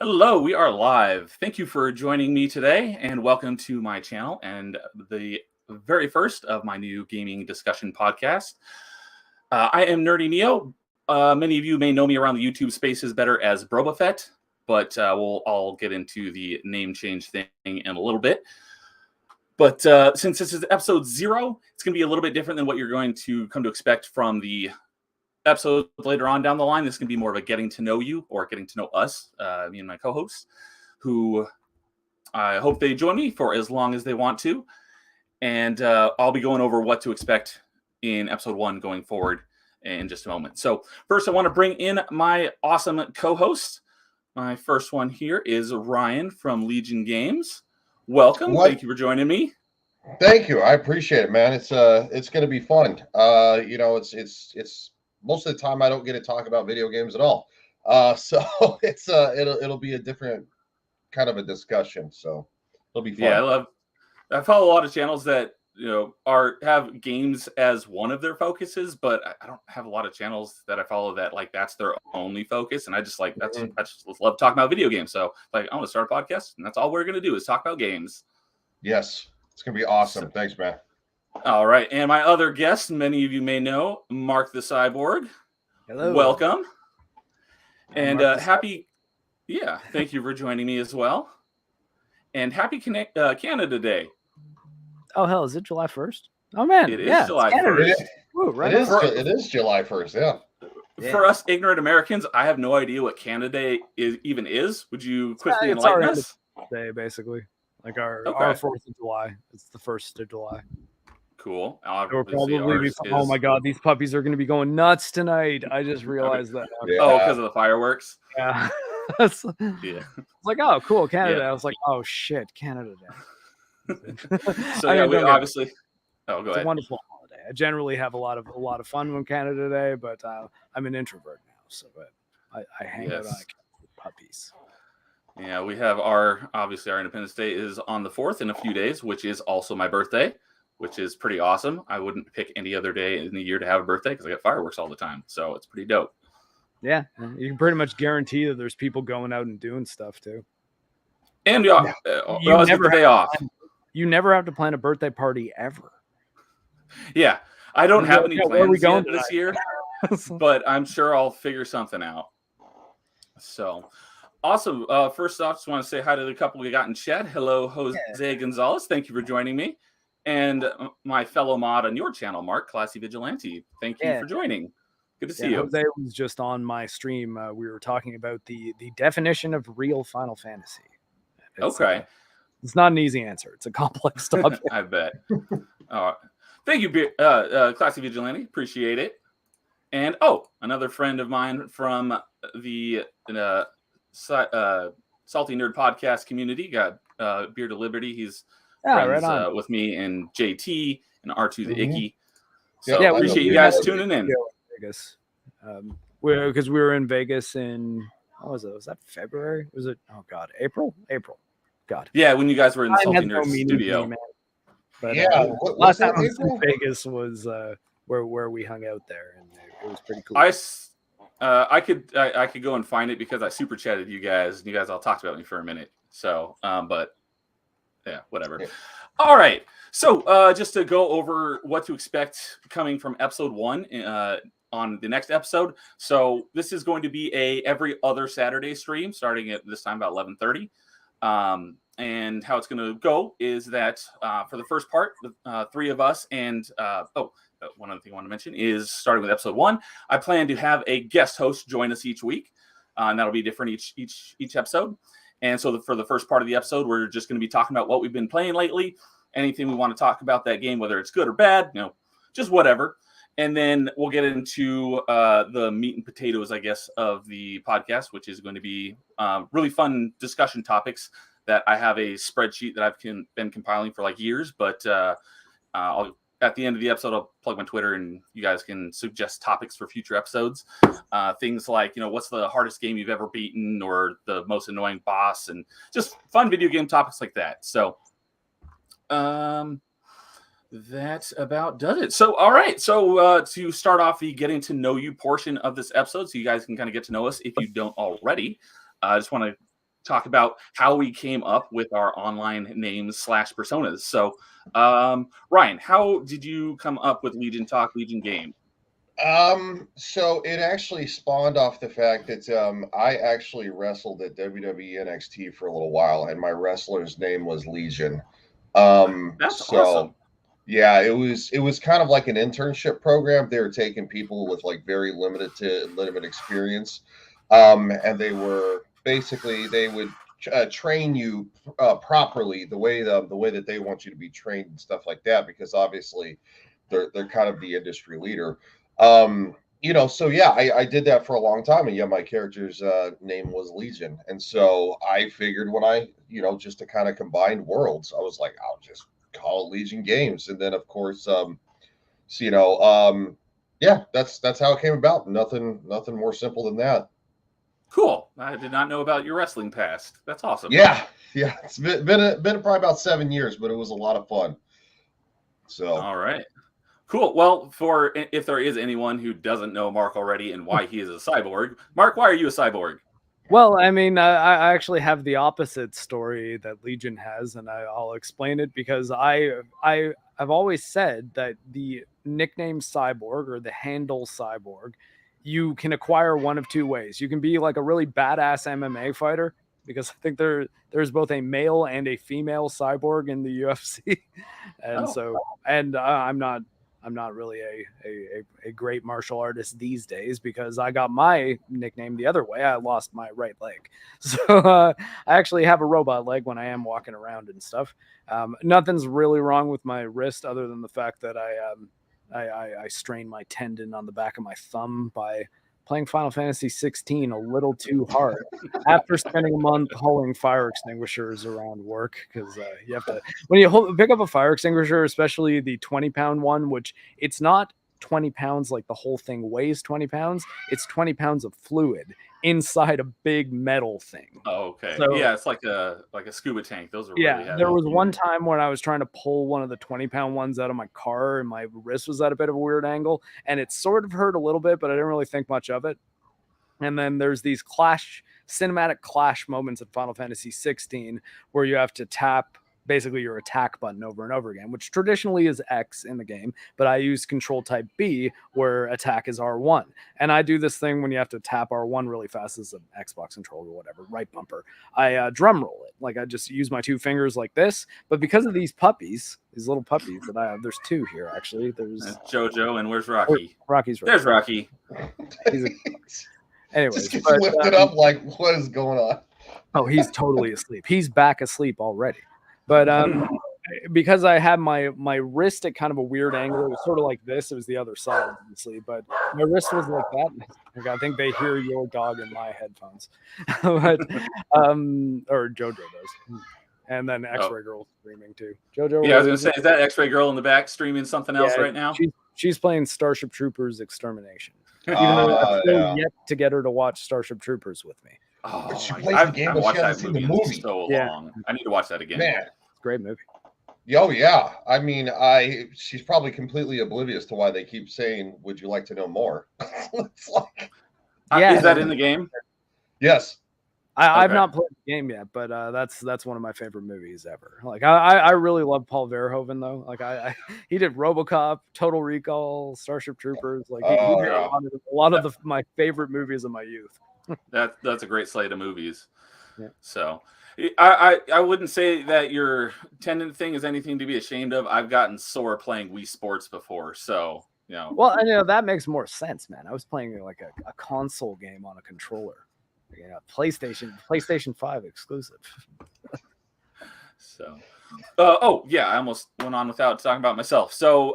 Hello, we are live. Thank you for joining me today, and welcome to my channel and the very first of my new gaming discussion podcast. I am Nerdy Neo. Many of you may know me around the YouTube spaces better as Brobafett, but we'll all get into the name change thing in a little bit. But since this is episode 0, it's going to be a little bit different than what you're going to come to expect from the episodes later on down the line. This can be more of a getting to know you or getting to know us, me and my co-hosts, who I hope they join me for as long as they want to. And I'll be going over what to expect in episode 1 going forward in just a moment. So first, I want to bring in my awesome co-host. My first one here is Ryan from Legion Games. Welcome. Thank you for joining me. Thank you. I appreciate it, man. It's going to be fun. It's most of the time I don't get to talk about video games at all. So it'll be a different kind of a discussion. So it'll be fun. Yeah, I follow a lot of channels that have games as one of their focuses, but I don't have a lot of channels that I follow that that's their only focus. And I just I just love talking about video games. So I want to start a podcast, and that's all we're gonna do is talk about games. Yes, it's gonna be awesome. Thanks, man. All right, and my other guest, many of you may know, Mark the Cyborg. Hello. Welcome. And thank you for joining me as well. And happy Canada Day. Oh, hell, is it July 1st? Oh, man. It is July 1st. It is July 1st, yeah. For us ignorant Americans, I have no idea what Canada Day even is. Would you quickly enlighten us? Day, basically. Our 4th of July. It's the 1st of July. Cool. Oh my God, these puppies are going to be going nuts tonight. I just realized that. Yeah. Oh, because of the fireworks? Yeah. Yeah. It's like, oh, cool, Canada. Yeah. I was like, oh, shit, Canada Day. So, we obviously... Oh, go ahead. It's a wonderful holiday. I generally have a lot of fun on Canada Day, but I'm an introvert now, so I hang out with puppies. Yeah, we have our Independence Day is on the 4th in a few days, which is also my birthday, which is pretty awesome. I wouldn't pick any other day in the year to have a birthday because I get fireworks all the time. So it's pretty dope. Yeah, you can pretty much guarantee that there's people going out and doing stuff too. And you never get the day off. You never have to plan a birthday party ever. Yeah, I don't have any plans yet this year, but I'm sure I'll figure something out. So awesome. First off, just want to say hi to the couple we got in chat. Hello, Jose Gonzalez. Thank you for joining me. And my fellow mod on your channel, Mark, Classy Vigilante. Thank you for joining. Good to see you. Jose was just on my stream. We were talking about the definition of real Final Fantasy. It's not an easy answer. It's a complex topic. I bet. Thank you, Classy Vigilante. Appreciate it. And another friend of mine from the Salty Nerd Podcast community, got Beard of Liberty. He's friends with me and JT and R2 the Icky. So appreciate you guys tuning in. Vegas. Because we were in Vegas in, what was it? Was that February? Was it, April? God. Yeah, when you guys were in the Salty Nerd studio. But last time I was in Vegas was where we hung out there, and it was pretty cool. I could go and find it because I super chatted you guys, and you guys all talked about me for a minute. So, but yeah, whatever. Yeah. All right. So, just to go over what to expect coming from episode 1 on the next episode. So, this is going to be a every other Saturday stream, starting at this time about 11:30. And how it's going to go is that for the first part, the 3 of us and one other thing I want to mention is starting with episode 1, I plan to have a guest host join us each week, and that'll be different each episode. And so for the first part of the episode, we're just going to be talking about what we've been playing lately, anything we want to talk about that game, whether it's good or bad, just whatever. And then we'll get into the meat and potatoes, I guess, of the podcast, which is going to be really fun discussion topics that I have a spreadsheet that I've been compiling for years. But at the end of the episode, I'll plug my Twitter and you guys can suggest topics for future episodes. Things like, what's the hardest game you've ever beaten or the most annoying boss, and just fun video game topics like that. So that about does it. So, all right. So to start off the getting to know you portion of this episode, so you guys can kind of get to know us if you don't already, I just want to talk about how we came up with our online names / personas. So, Ryan, how did you come up with Legion Talk, Legion Game? So it actually spawned off the fact that I actually wrestled at WWE NXT for a little while, and my wrestler's name was Legion. That's awesome. Yeah, it was kind of like an internship program. They were taking people with like very limited experience, and they would train you properly the way that they want you to be trained and stuff like that, because obviously they're kind of the industry leader. So yeah, I did that for a long time, and yeah, my character's name was Legion, and so I figured when just to kind of combine worlds, I was like, I'll just call it Legion Games, and then of course, yeah, that's how it came about. Nothing more simple than that. Cool. I did not know about your wrestling past. That's awesome. Yeah, it's been probably about 7 years, but it was a lot of fun. So all right. Cool. Well, if there is anyone who doesn't know Mark already and why he is a cyborg, Mark, why are you a cyborg? Well, I mean, I actually have the opposite story that Legion has, and I'll explain it because I've always said that the nickname Cyborg or the handle Cyborg, you can acquire one of two ways. You can be like a really badass MMA fighter, because I think there's both a male and a female cyborg in the UFC, and I'm not really a great martial artist these days, because I got my nickname the other way. I lost my right leg. So I actually have a robot leg when I am walking around and stuff. Nothing's really wrong with my wrist other than the fact that I strained my tendon on the back of my thumb by playing Final Fantasy 16 a little too hard after spending a month hauling fire extinguishers around work, because you have to, when you pick up a fire extinguisher, especially the 20-pound one, which it's not 20 pounds like the whole thing weighs 20 pounds, it's 20 pounds of fluid inside a big metal thing. Oh, okay. So, yeah, it's like a scuba tank. Those are really heavy. There was one time when I was trying to pull one of the 20-pound ones out of my car, and my wrist was at a bit of a weird angle, and it sort of hurt a little bit, but I didn't really think much of it. And then there's these cinematic clash moments in Final Fantasy 16 where you have to tap basically your attack button over and over again, which traditionally is X in the game, but I use control type B where attack is R1. And I do this thing when you have to tap R1 really fast as an Xbox controller or whatever, right bumper. I drum roll it. Like I just use my two fingers like this, but because of these little puppies that I have, there's two here actually. There's Jojo, and where's Rocky? Rocky's right. There's Rocky. Anyways, just lifted up like, what is going on? Oh, he's totally asleep. He's back asleep already. But because I had my wrist at kind of a weird angle, it was sort of like this. It was the other side, obviously, but my wrist was like that. Like, I think they hear your dog in my headphones, but or JoJo does. And then X-Ray Girl streaming too. JoJo. Yeah, I was gonna say, is that X-Ray Girl in the back streaming something else right now? She's playing Starship Troopers Extermination. Even though I'm still yet to get her to watch Starship Troopers with me. Oh, I've watched that movie in so long. I need to watch that again. Man, great movie. Oh yeah, I mean, she's probably completely oblivious to why they keep saying, "Would you like to know more?" It's like, is that in the game? Yes. I've not played the game yet, but that's one of my favorite movies ever. Like I really love Paul Verhoeven though. Like he did RoboCop, Total Recall, Starship Troopers. Like he did a lot of my favorite movies of my youth. That's a great slate of movies. Yeah. So I wouldn't say that your tendon thing is anything to be ashamed of. I've gotten sore playing Wii Sports before, so you know. Well, that makes more sense, man. I was playing like a console game on a controller. PlayStation 5 exclusive. So, I almost went on without talking about myself. So,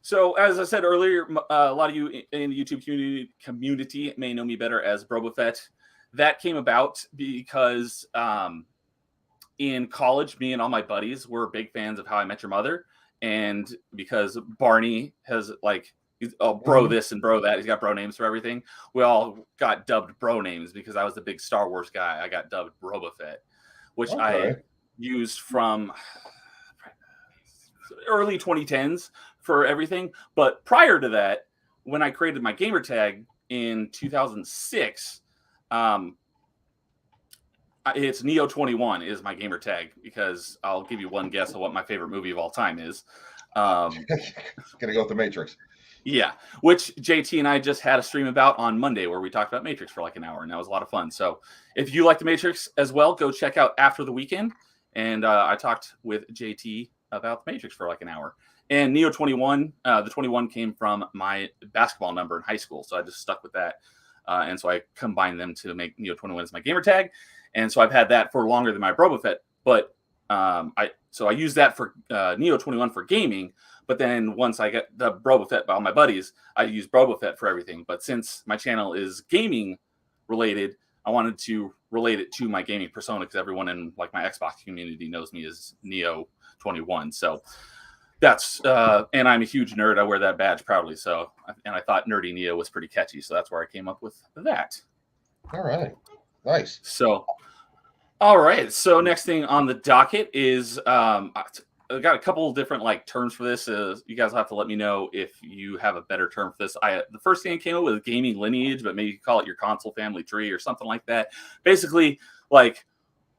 So, as I said earlier, a lot of you in the YouTube community may know me better as Brobofett. That came about because in college, me and all my buddies were big fans of How I Met Your Mother, and because Barney has bro this and bro that. He's got bro names for everything. We all got dubbed bro names because I was the big Star Wars guy. I got dubbed Brobofett, which I used from early 2010s for everything. But prior to that, when I created my gamer tag in 2006, it's Neo21 is my gamer tag, because I'll give you one guess of what my favorite movie of all time is. Gonna go with The Matrix. Yeah, which JT and I just had a stream about on Monday where we talked about Matrix for like an hour, and that was a lot of fun. So if you like The Matrix as well, go check out After the Weekend. And I talked with JT about The Matrix for like an hour. And Neo21, the 21 came from my basketball number in high school, so I just stuck with that. And so I combined them to make Neo21 as my gamer tag. And so I've had that for longer than my Boba Fett. But I use that for Neo21 for gaming. But then once I get the Boba Fett by all my buddies, I use Boba Fett for everything. But since my channel is gaming related, I wanted to relate it to my gaming persona, because everyone in like my Xbox community knows me as Neo21. So that's and I'm a huge nerd. I wear that badge proudly. So, and I thought Nerdy Neo was pretty catchy, so that's where I came up with that. All right, nice. So, all right. So next thing on the docket is I got a couple of different like terms for this. You guys will have to let me know if you have a better term for this. The first thing I came up with was gaming lineage, but maybe call it your console family tree or something like that. Basically, like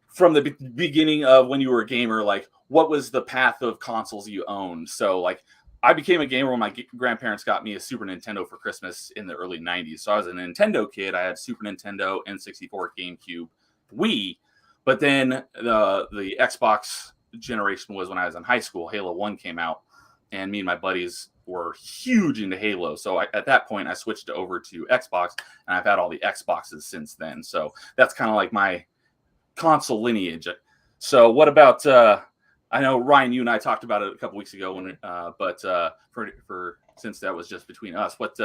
from the beginning of when you were a gamer, like what was the path of consoles you owned? So like I became a gamer when my grandparents got me a Super Nintendo for Christmas in the early 90s. So I was a Nintendo kid. I had Super Nintendo, N64, GameCube, Wii. But then the Xbox generation was when I was in high school. Halo 1 came out, and me and my buddies were huge into Halo. So at that point, I switched over to Xbox, and I've had all the Xboxes since then. So that's kind of like my console lineage. So what about I know Ryan, you and I talked about it a couple weeks ago when but for since that was just between us, what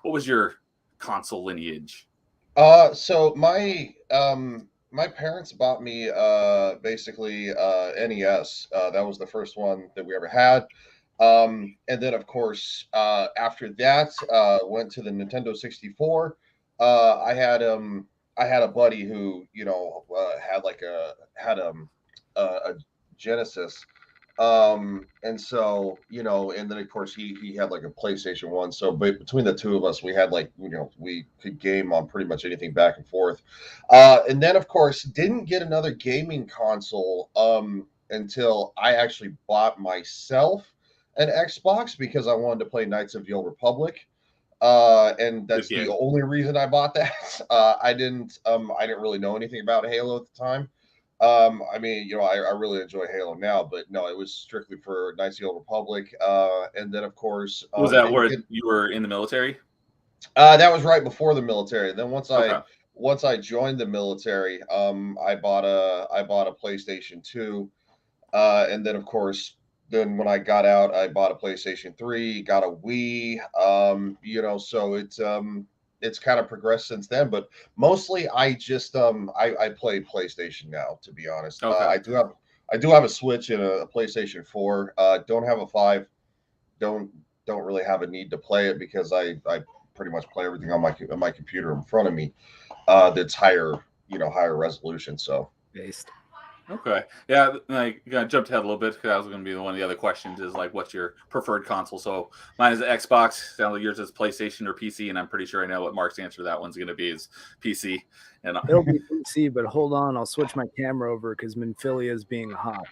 was your console lineage? So my parents bought me basically NES. That was the first one that we ever had. And then of course after that went to the Nintendo 64. I had a buddy who, you know, had a Genesis. And so, you know, and then of course he had like a PlayStation 1. So between the two of us, we had like, you know, we could game on pretty much anything back and forth. And then of course didn't get another gaming console until I actually bought myself an Xbox, because I wanted to play Knights of the Old Republic. And that's the only reason I bought that. I didn't really know anything about Halo at the time. I mean, you know, I really enjoy Halo now, but no, it was strictly for Knights of the Old Republic. And then of course, was that where you were in the military? That was right before the military. Then once I joined the military, I bought a PlayStation 2. And then of course, then when I got out, I bought a PlayStation 3, got a Wii. You know, so it's kind of progressed since then, but mostly I just I play PlayStation now, to be honest. Okay. I do have a Switch and a PlayStation 4. Don't have a 5. Don't really have a need to play it, because I pretty much play everything on my computer in front of me. That's higher resolution. So Based. Okay. Yeah, I jumped ahead a little bit because that was going to be one of the other questions is like, what's your preferred console? So mine is Xbox. Sounds like yours is PlayStation or PC, and I'm pretty sure I know what Mark's answer to that one's going to be is PC. And It'll be PC, but hold on, I'll switch my camera over because Minfilia is being hot.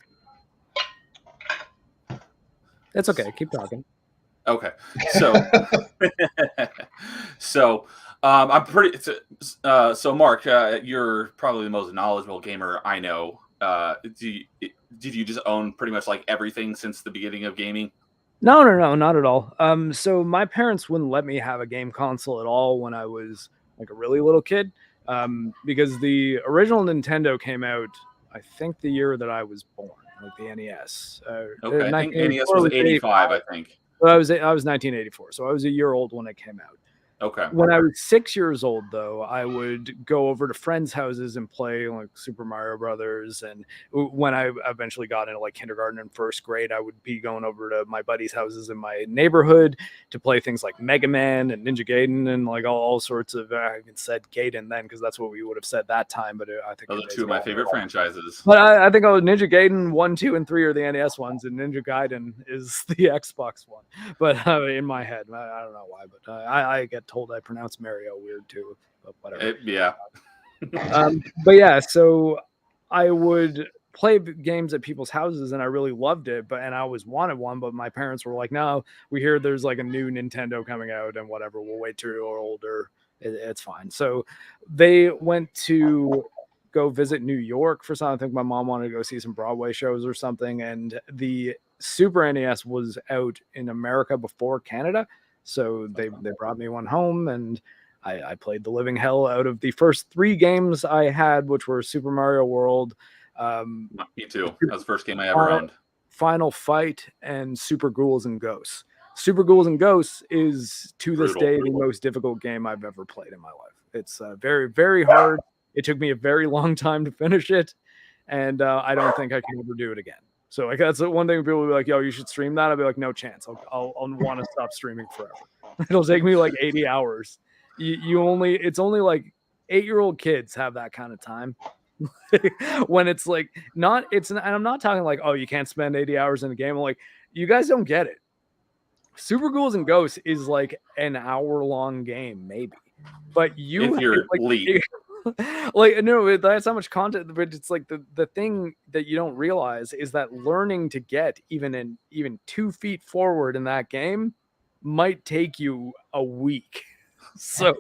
It's okay. Keep talking. Okay. So, I'm pretty. So Mark, you're probably the most knowledgeable gamer I know. Did you just own pretty much like everything since the beginning of gaming? No, not at all. So my parents wouldn't let me have a game console at all when I was like a really little kid, because the original Nintendo came out, I think, the year that I was born, like the NES. Okay, I think NES was 85, I think. Well, I was 1984, so I was a year old when it came out. Okay. When I was 6 years old, though, I would go over to friends' houses and play like Super Mario Brothers. And when I eventually got into like kindergarten and first grade, I would be going over to my buddies' houses in my neighborhood to play things like Mega Man and Ninja Gaiden and like all sorts of. I even said Gaiden then because that's what we would have said that time. But I think those are two of my favorite franchises. But I think Ninja Gaiden 1, 2, and 3 are the NES ones, and Ninja Gaiden is the Xbox one. But in my head, I don't know why, but I get told I pronounce Mario weird too, but whatever. Yeah. But yeah, so I would play games at people's houses and I really loved it, and I always wanted one, but my parents were like, no, we hear there's like a new Nintendo coming out and whatever, we'll wait till you're older. It's fine. So they went to go visit New York for something. I think my mom wanted to go see some Broadway shows or something, and the Super NES was out in America before Canada. So they brought me one home, and I played the living hell out of the first 3 games I had, which were Super Mario World. Me too. That was the first game I ever owned. Final Fight and Super Ghouls and Ghosts. Super Ghouls and Ghosts is to this day the most difficult game I've ever played in my life. It's very, very hard. It took me a very long time to finish it, and I don't think I can ever do it again. So like that's the one thing people will be like, "Yo, you should stream that." I'll be like, "No chance. I'll want to stop streaming forever. It'll take me like 80 hours." It's only like 8-year-old kids have that kind of time. When it's like and I'm not talking like, oh, you can't spend 80 hours in a game. I'm like, you guys don't get it. Super Ghouls and Ghosts is like an hour-long game, maybe. But if you're like, elite. Like, no, that's how much content, but it's like the thing that you don't realize is that learning to get even 2 feet forward in that game might take you a week. So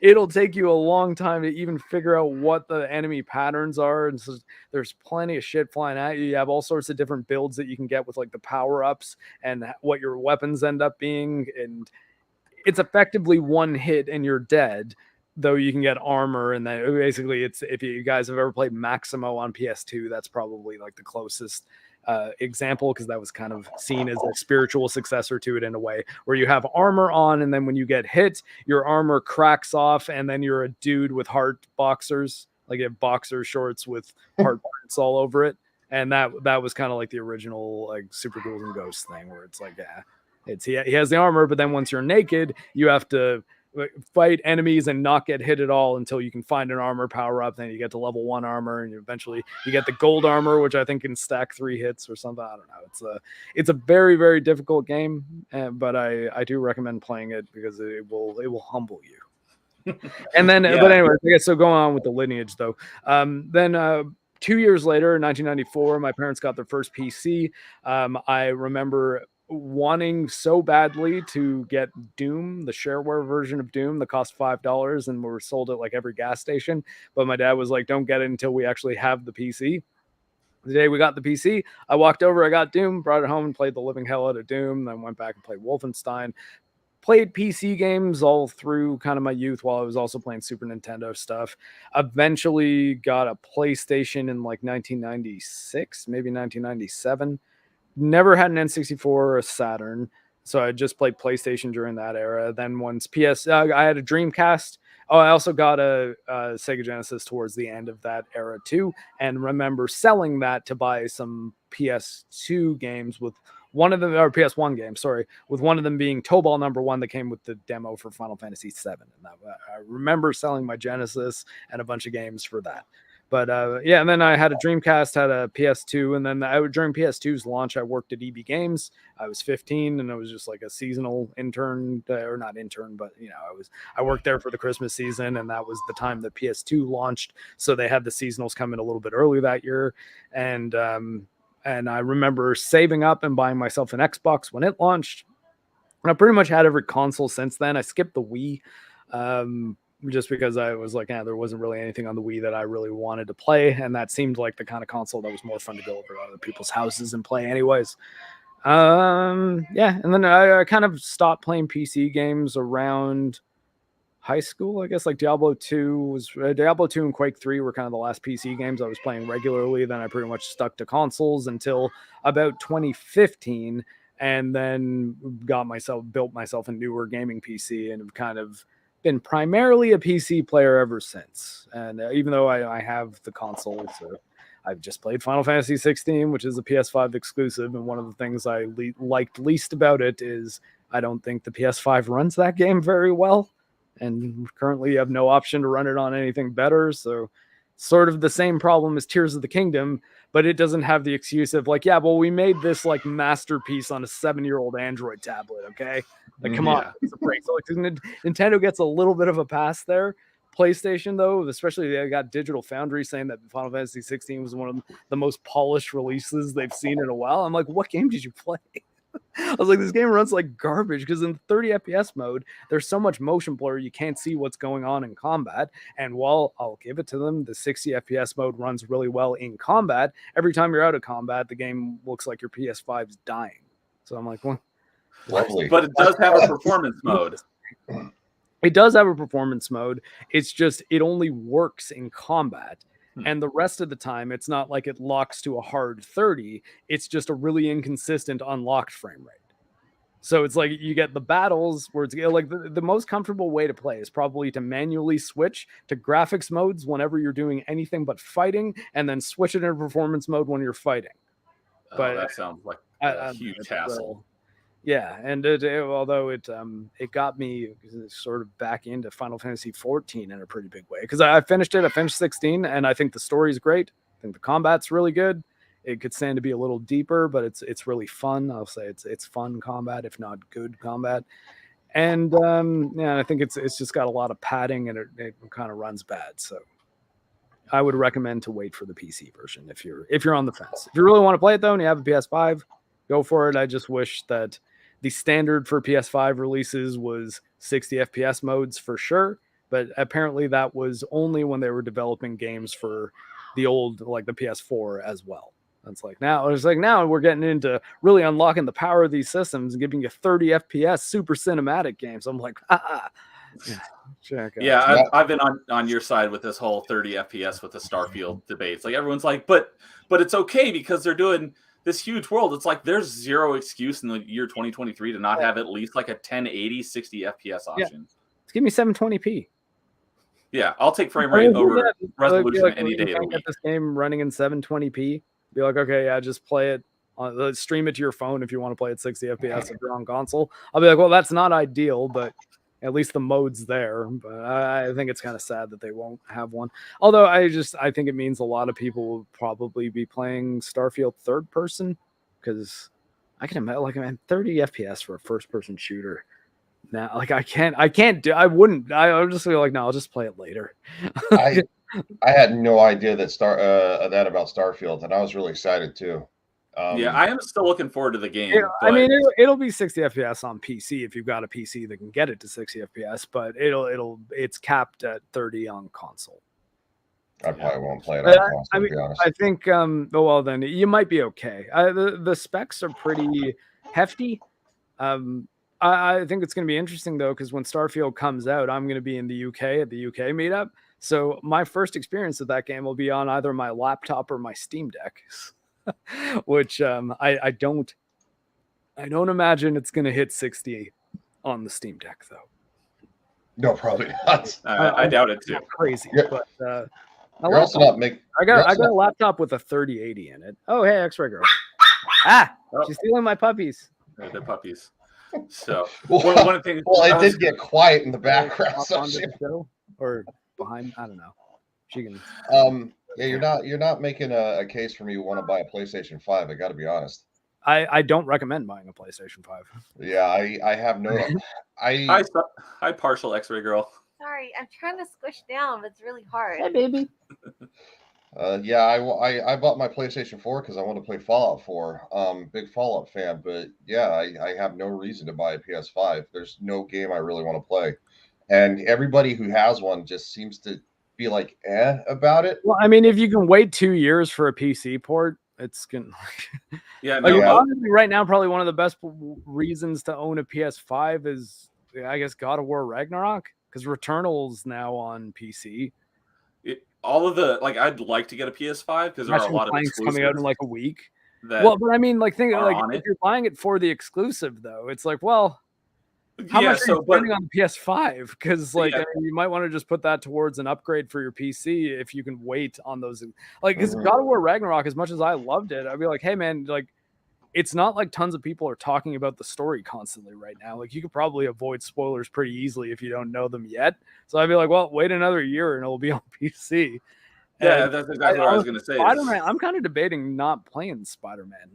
it'll take you a long time to even figure out what the enemy patterns are. And so there's plenty of shit flying at you. You have all sorts of different builds that you can get with like the power-ups and what your weapons end up being. And it's effectively one hit and you're dead, though you can get armor. And then basically it's, if you guys have ever played Maximo on PS2, that's probably like the closest example, because that was kind of seen as a spiritual successor to it in a way, where you have armor on, and then when you get hit, your armor cracks off, and then you're a dude with heart boxers, like you have boxer shorts with heart prints all over it. And that was kind of like the original like Super Ghouls and Ghosts thing, where it's like, yeah, he has the armor, but then once you're naked, you have to fight enemies and not get hit at all until you can find an armor power up. Then you get to level 1 armor, and eventually you get the gold armor, which I think can stack 3 hits or something. I don't know. It's a very, very difficult game, but I do recommend playing it because it will humble you. And then, but anyway, I guess so. Going on with the lineage though, then 2 years later, in 1994, my parents got their first PC. I remember wanting so badly to get Doom, the shareware version of Doom that cost $5 and were sold at like every gas station. But my dad was like, don't get it until we actually have the PC. The day we got the PC, I walked over, I got Doom, brought it home and played the living hell out of Doom. Then went back and played Wolfenstein. Played PC games all through kind of my youth while I was also playing Super Nintendo stuff. Eventually got a PlayStation in like 1996, maybe 1997. Never had an N64 or a Saturn, so I just played PlayStation during that era. Then once I had a Dreamcast. Oh, I also got a Sega Genesis towards the end of that era too, and remember selling that to buy some PS2 games, with one of them, or PS1 games, sorry, with one of them being Tobal #1 that came with the demo for Final Fantasy VII. And I remember selling my Genesis and a bunch of games for that. But yeah, and then I had a Dreamcast, had a PS2, and then during PS2's launch, I worked at EB Games. I was 15, and I was just like a seasonal intern, or not intern, but you know, I worked there for the Christmas season, and that was the time that PS2 launched. So they had the seasonals come in a little bit early that year, and I remember saving up and buying myself an Xbox when it launched. And I pretty much had every console since then. I skipped the Wii. Just because I was like, there wasn't really anything on the Wii that I really wanted to play. And that seemed like the kind of console that was more fun to go over to other people's houses and play anyways. Yeah. And then I kind of stopped playing PC games around high school, I guess. Like Diablo 2 and Quake 3 were kind of the last PC games I was playing regularly. Then I pretty much stuck to consoles until about 2015, and then built myself a newer gaming PC, and have kind of been primarily a PC player ever since. And even though I have the console, so I've just played Final Fantasy 16, which is a PS5 exclusive. And one of the things I liked least about it is I don't think the PS5 runs that game very well. And currently you have no option to run it on anything better. So sort of the same problem as Tears of the Kingdom, but it doesn't have the excuse of like, yeah, well, we made this like masterpiece on a 7-year-old Android tablet. Okay. Like, come on. So like, Nintendo gets a little bit of a pass there. PlayStation though, especially they got Digital Foundry saying that Final Fantasy 16 was one of the most polished releases they've seen in a while. I'm like, what game did you play? I was like, this game runs like garbage because in 30 FPS mode, there's so much motion blur you can't see what's going on in combat. And while I'll give it to them, the 60 FPS mode runs really well in combat. Every time you're out of combat, the game looks like your PS5's dying. So I'm like, well, Lovely. But it does have a performance mode. it does have a performance mode. It's just it only works in combat. And the rest of the time, it's not like it locks to a hard 30. It's just a really inconsistent unlocked frame rate. So it's like you get the battles where it's like the most comfortable way to play is probably to manually switch to graphics modes whenever you're doing anything but fighting, and then switch it into performance mode when you're fighting. But that sounds like a huge hassle. Yeah, and although it got me sort of back into Final Fantasy 14 in a pretty big way because I finished it. I finished 16, and I think the story's great. I think the combat's really good. It could stand to be a little deeper, but it's really fun. I'll say it's fun combat, if not good combat. And I think it's just got a lot of padding, and it kind of runs bad. So I would recommend to wait for the PC version if you're on the fence. If you really want to play it though, and you have a PS5, go for it. I just wish that the standard for PS5 releases was 60 FPS modes for sure, but apparently that was only when they were developing games for the old, like the PS4 as well. It's like now we're getting into really unlocking the power of these systems and giving you 30 FPS super cinematic games. I'm like, yeah, I've been on your side with this whole 30 FPS with the Starfield debates. Like everyone's like, but it's okay because they're doing this huge world. It's like there's zero excuse in the year 2023 to not have at least like a 1080 60 FPS option. Give me 720p. Yeah, I'll take frame rate over resolution any day of the week. Get this game running in 720p. Be like, okay, yeah, just play it. Stream it to your phone if you want to play at 60 FPS if you're on console. I'll be like, well, that's not ideal, but at least the mode's there. But I think it's kind of sad that they won't have one. Although I think it means a lot of people will probably be playing Starfield third person because I can imagine like 30 FPS for a first person shooter. Now, like I would just feel like, no, I'll just play it later. I had no idea that about Starfield, and I was really excited too. Yeah, I am still looking forward to the game. I mean, it'll be 60 FPS on PC if you've got a PC that can get it to 60 FPS, but it's capped at 30 on console. I probably won't play it on console. I mean, to be honest. I think well then you might be okay. The specs are pretty hefty. I think it's going to be interesting though because when Starfield comes out, I'm going to be in the UK at the UK meetup. So my first experience of that game will be on either my laptop or my Steam Deck, which I don't imagine it's going to hit 60 on the Steam Deck though. No, probably not. I doubt it too. Crazy, but you're also not making. I got a laptop with a 3080 in it. Oh, hey, X-Ray Girl. She's stealing my puppies. They're puppies. So one of the things. Well, it did get quiet in the background. Or behind, I don't know. She can. Yeah, you're not making a case for me who want to buy a PlayStation 5. I got to be honest. I don't recommend buying a PlayStation 5. Yeah, I have no. I partial X-Ray Girl. Sorry, I'm trying to squish down, but it's really hard. Hey, baby. Yeah, I bought my PlayStation 4 because I want to play Fallout 4. Big Fallout fan, but yeah, I have no reason to buy a PS5. There's no game I really want to play, and everybody who has one just seems to be like about it. Well, I mean, if you can wait 2 years for a PC port, it's gonna. Yeah, honestly, right now, probably one of the best reasons to own a PS5 is, I guess, God of War Ragnarok because Returnal's now on PC. All of the I'd like to get a PS5 because there are a lot of exclusives coming out in like a week. Well, but I mean, if you're buying it for the exclusive, though, it's like, well, how much are you spending on the PS5? Because you might want to just put that towards an upgrade for your PC if you can wait on those. Because God of War Ragnarok, as much as I loved it, I'd be like, hey man, it's not like tons of people are talking about the story constantly right now. Like you could probably avoid spoilers pretty easily if you don't know them yet. So I'd be like, well, wait another year and it'll be on PC. Yeah, and that's exactly what I was going to say. Spider-Man, I'm kind of debating not playing Spider-Man.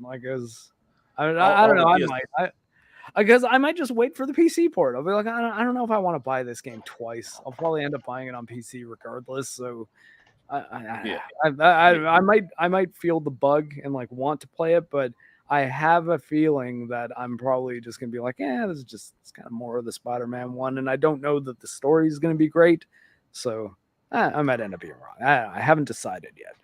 I don't know. Because I might just wait for the PC port. I'll be like, I don't know if I want to buy this game twice. I'll probably end up buying it on PC regardless. So I might feel the bug and like want to play it, but I have a feeling that I'm probably just gonna be like, this is just it's kind of more of the Spider-Man one, and I don't know that the story is gonna be great. So I might end up being wrong. I haven't decided yet.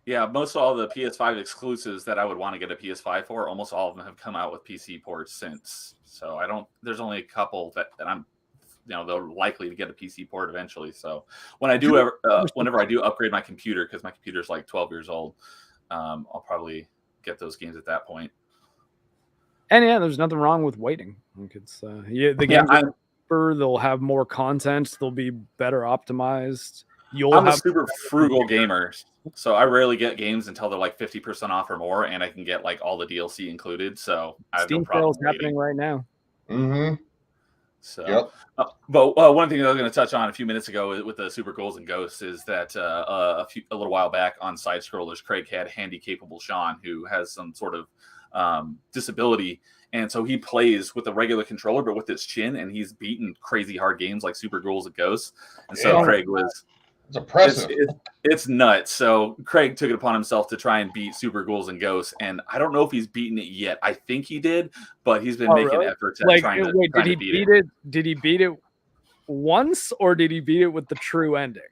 Yeah, most all the PS5 exclusives that I would want to get a PS5 for, almost all of them have come out with PC ports since. So there's only a couple that I'm, they're likely to get a PC port eventually. So when I do whenever I do upgrade my computer, because my computer's like 12 years old, I'll probably get those games at that point. And yeah, there's nothing wrong with waiting. Like it's the games are cheaper, they'll have more content, they'll be better optimized. I'm a super frugal gamer, so I rarely get games until they're like 50% off or more, and I can get like all the DLC included. So I have no problem. Steam sales happening right now. Mm-hmm. So, yep. But one thing that I was going to touch on a few minutes ago with the Super Ghouls and Ghosts is that a little while back on Side Scrollers, Craig had Handy Capable Sean, who has some sort of disability. And so he plays with a regular controller, but with his chin, and he's beaten crazy hard games like Super Ghouls and Ghosts. And so Craig was... It's impressive. It's nuts. So Craig took it upon himself to try and beat Super Ghouls and Ghosts, and I don't know if he's beaten it yet. I think he did, but he's been making efforts at trying to beat it. Did he beat it once, or did he beat it with the true ending?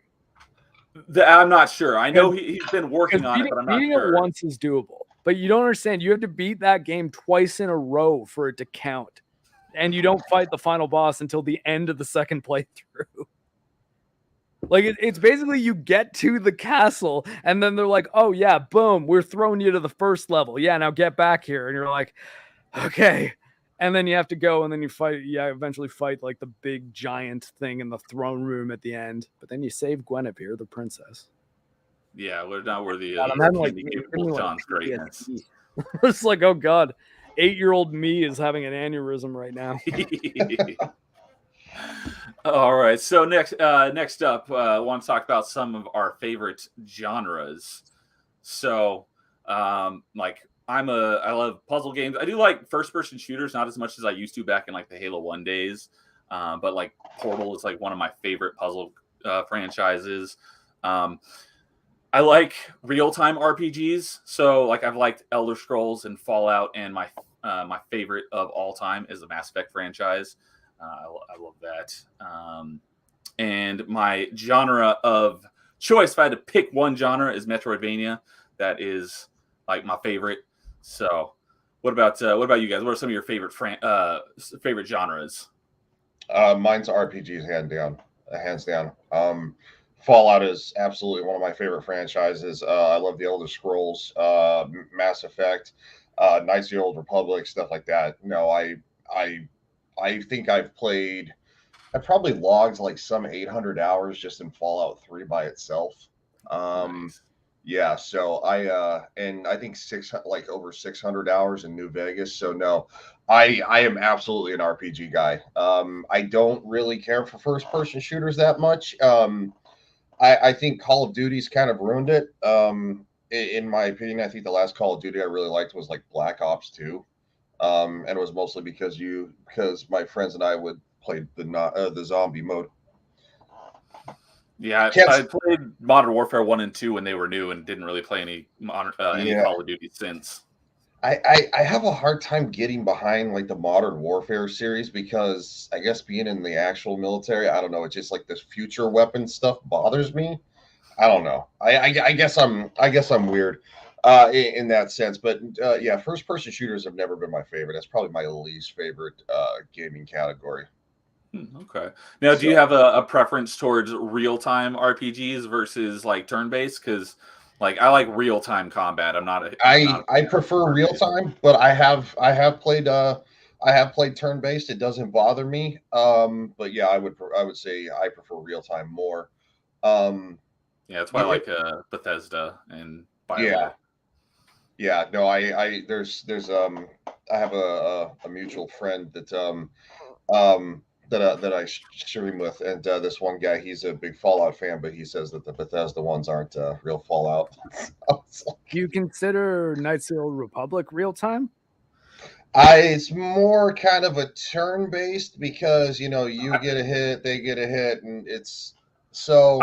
I'm not sure. I know he's been working on it, but I'm not sure. Beating it once is doable, but you don't understand. You have to beat that game twice in a row for it to count, and you don't fight the final boss until the end of the second playthrough. Like it's basically you get to the castle and then they're like, oh yeah, boom, we're throwing you to the first level. Yeah, now get back here. And you're like, okay. And then you have to go and then you fight. Yeah, eventually fight like the big giant thing in the throne room at the end. But then you save Guinevere, the princess. Yeah, we're not worthy of John's greatness. It's like, oh god, 8-year-old me is having an aneurysm right now. All right. So next up, I want to talk about some of our favorite genres. So, I love puzzle games. I do like first-person shooters, not as much as I used to back in like the Halo 1 days. But like Portal is like one of my favorite puzzle franchises. I like real-time RPGs. So like I've liked Elder Scrolls and Fallout, and my favorite of all time is the Mass Effect franchise. I love that. And my genre of choice, if I had to pick one genre, is Metroidvania. That is like my favorite. So, what about you guys? What are some of your favorite favorite genres? Mine's RPGs, hands down. Fallout is absolutely one of my favorite franchises. I love the Elder Scrolls, Mass Effect, Knights of the Old Republic, stuff like that. No, I think I probably logged like some 800 hours just in Fallout 3 by itself. Nice. Yeah, so I think over 600 hours in New Vegas. So no, I am absolutely an RPG guy. I don't really care for first person shooters that much. I think Call of Duty's kind of ruined it. In my opinion, I think the last Call of Duty I really liked was like Black Ops 2. And it was mostly because my friends and I would play the zombie mode. Yeah, I played Modern Warfare 1 and 2 when they were new and didn't really play any Call of Duty since. I have a hard time getting behind like the Modern Warfare series because I guess being in the actual military, I don't know, it's just like this future weapon stuff bothers me. I don't know. I guess I'm weird. In that sense, but yeah, first-person shooters have never been my favorite. That's probably my least favorite gaming category. Okay. Now, do you have a preference towards real-time RPGs versus like turn-based? Because like I like real-time combat. I prefer real-time, but I have played turn-based. It doesn't bother me. But yeah, I would say I prefer real-time more. Yeah, that's why I like Bethesda and BioWare. Yeah, no, I have a mutual friend that I stream with, and this one guy, he's a big Fallout fan, but he says that the Bethesda ones aren't real Fallout. Do you consider Knights of the Old Republic real time? It's more kind of a turn-based because you get a hit, they get a hit, and it's so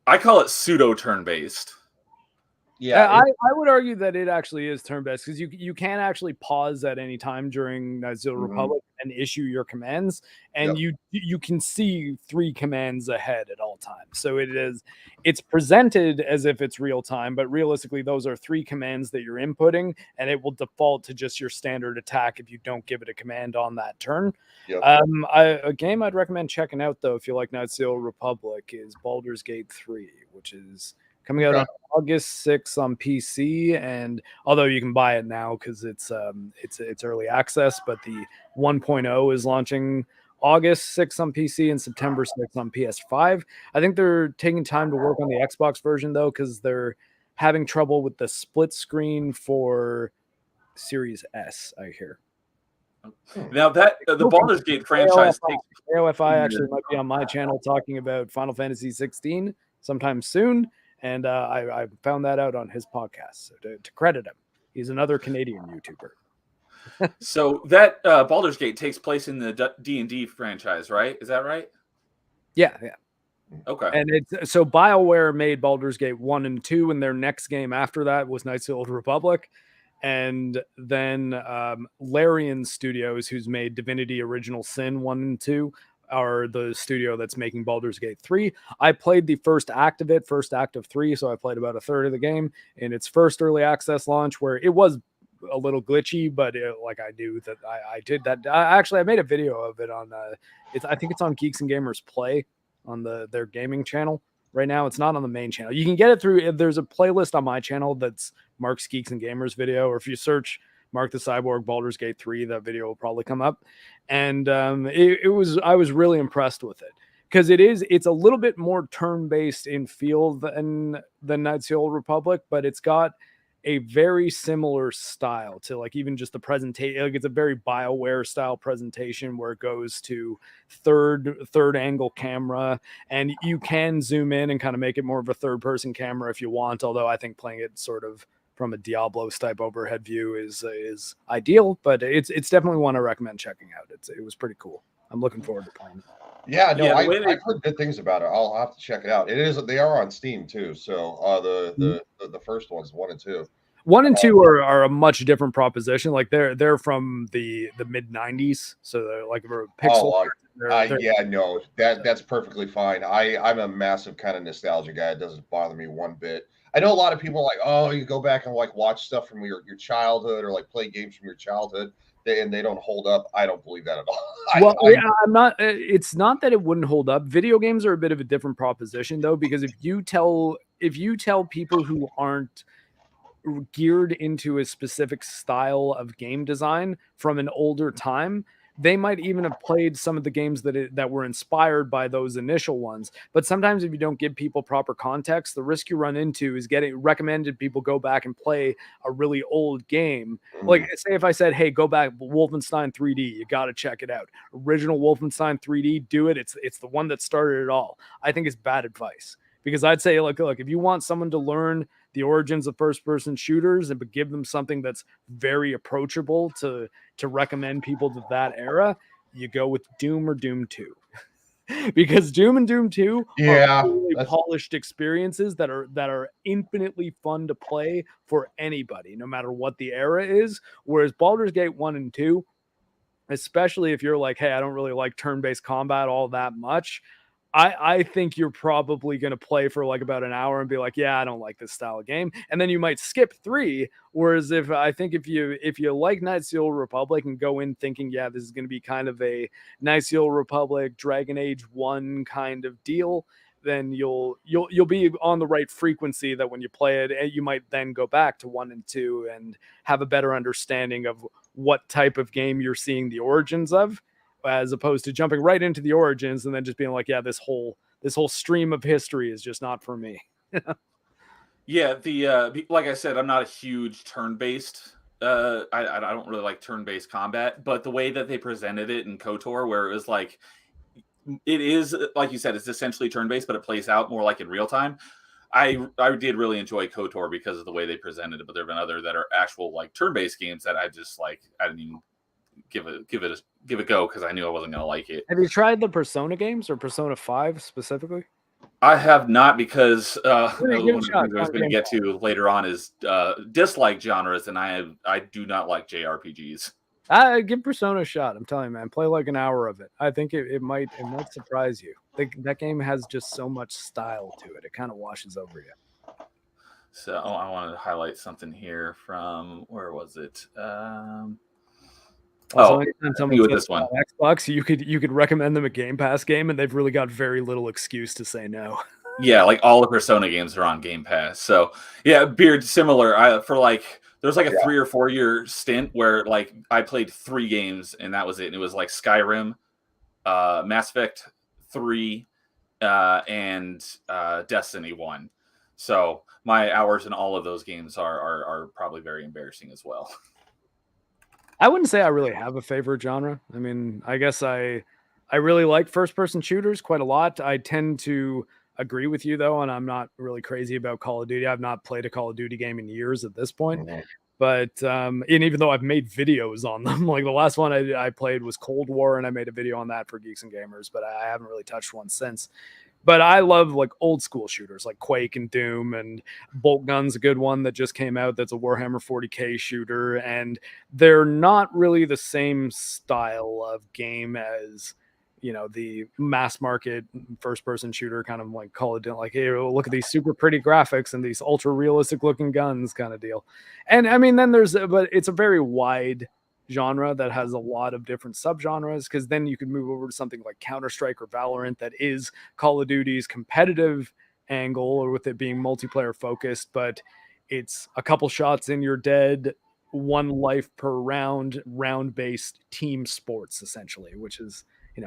I call it pseudo turn-based. yeah. I would argue that it actually is turn-based because you can actually pause at any time during Knights of the Republic and issue your commands, and you can see 3 commands ahead at all times. So it's presented as if it's real time, but realistically, those are 3 commands that you're inputting, and it will default to just your standard attack if you don't give it a command on that turn. Yep. A game I'd recommend checking out though, if you like Knights of the Republic, is Baldur's Gate 3, which is coming out on August 6th on PC, and although you can buy it now because it's early access, but the 1.0 is launching August 6th on PC and September 6th on PS5. I think they're taking time to work on the Xbox version though, because they're having trouble with the split screen for Series S, I hear. Now that the Baldur's Gate franchise AOFI actually might be on my channel talking about Final Fantasy 16 sometime soon. And I found that out on his podcast. So to credit him, he's another Canadian YouTuber. So that Baldur's Gate takes place in the D&D franchise, right? Is that right? Yeah. Okay. And it's so BioWare made Baldur's Gate 1 and 2, and their next game after that was Knights of the Old Republic. And then Larian Studios, who's made Divinity Original Sin 1 and 2, are the studio that's making Baldur's Gate 3. I played the first act of 3, so I played about a third of the game in its first early access launch, where it was a little glitchy, but I did that. I made a video of it on I think it's on Geeks and Gamers Play on their gaming channel. Right now, it's not on the main channel. You can get it through. There's a playlist on my channel that's Mark's Geeks and Gamers video, or if you search Mark the Cyborg Baldur's Gate 3, that video will probably come up. And I was really impressed with it because it's a little bit more turn-based in feel than Knights of the Old Republic, but it's got a very similar style to like even just the presentation. Like it's a very BioWare style presentation where it goes to third angle camera, and you can zoom in and kind of make it more of a third person camera if you want. Although I think playing it sort of from a Diablos type overhead view is ideal, but it's definitely one I recommend checking out. It was pretty cool. I'm looking forward to playing it. Yeah, no, I've heard good things about it. I'll have to check it out. They are on Steam too. So the first ones, 1 and 2. 1 and 2 are a much different proposition. Like they're from the mid 90s, so they're like pixel. No, that's perfectly fine. I'm a massive kind of nostalgia guy. It doesn't bother me one bit. I know a lot of people are like, oh, you go back and like watch stuff from your childhood or like play games from your childhood and they don't hold up. I don't believe that at all. I'm not. It's not that it wouldn't hold up. Video games are a bit of a different proposition though, because if you tell people who aren't geared into a specific style of game design from an older time, they might even have played some of the games that were inspired by those initial ones. But sometimes if you don't give people proper context, the risk you run into is getting recommended people go back and play a really old game. Like say if I said, hey, go back Wolfenstein 3D, you got to check it out. Original Wolfenstein 3D, do it. It's the one that started it all. I think it's bad advice. Because I'd say, look, if you want someone to learn the origins of first-person shooters and give them something that's very approachable to recommend people to that era, you go with Doom or Doom 2. Because Doom and Doom 2 are really polished experiences that are infinitely fun to play for anybody, no matter what the era is. Whereas Baldur's Gate 1 and 2, especially if you're like, hey, I don't really like turn-based combat all that much, I think you're probably going to play for like about an hour and be like, yeah, I don't like this style of game. And then you might skip 3. Whereas if you like Knights of the Old Republic and go in thinking, yeah, this is going to be kind of a Knights of the Old Republic, Dragon Age 1 kind of deal, then you'll be on the right frequency that when you play it, you might then go back to 1 and 2 and have a better understanding of what type of game you're seeing the origins of, as opposed to jumping right into the origins and then just being like, yeah, this whole stream of history is just not for me. Yeah, like I said, I'm not a huge turn-based. I don't really like turn-based combat, but the way that they presented it in KOTOR, where it was like, it is like you said, it's essentially turn-based, but it plays out more like in real time. I did really enjoy KOTOR because of the way they presented it, but there have been other that are actual like turn-based games that I just like. I didn't even give it a go because I knew I wasn't gonna like it. Have you tried the Persona games or Persona 5 specifically? I have not because Give it a one of the shot. things I was going to get to later on is dislike genres, and I do not like JRPGs. Give Persona a shot. I'm telling you, man, play like an hour of it. I think it might surprise you. That game has just so much style to it. It kind of washes over you. So I wanted to highlight something here from where was it? Also, Oh, anytime I someone think it says was this one. Xbox, you could recommend them a Game Pass game, and they've really got very little excuse to say no. Yeah, like all the Persona games are on Game Pass. So yeah, Beard similar. There's like a 3 or 4 year stint where like I played 3 games and that was it. And it was like Skyrim, Mass Effect 3, and Destiny 1. So my hours in all of those games are probably very embarrassing as well. I wouldn't say I really have a favorite genre. I mean, I guess I really like first person shooters quite a lot. I tend to agree with you though, and I'm not really crazy about Call of Duty. I've not played a Call of Duty game in years at this point. Mhm. But and even though I've made videos on them, like the last one I played was Cold War, and I made a video on that for Geeks and Gamers, but I haven't really touched one since. But I love like old school shooters like Quake and Doom, and Bolt Gun's a good one that just came out. That's a Warhammer 40K shooter, and they're not really the same style of game as the mass market first person shooter kind of like Call of Duty. Like, hey, look at these super pretty graphics and these ultra realistic looking guns kind of deal. And I mean, then but it's a very wide genre that has a lot of different subgenres, because then you could move over to something like Counter-Strike or Valorant that is Call of Duty's competitive angle, or with it being multiplayer focused, but it's a couple shots and you're dead, one life per round based team sports essentially, which is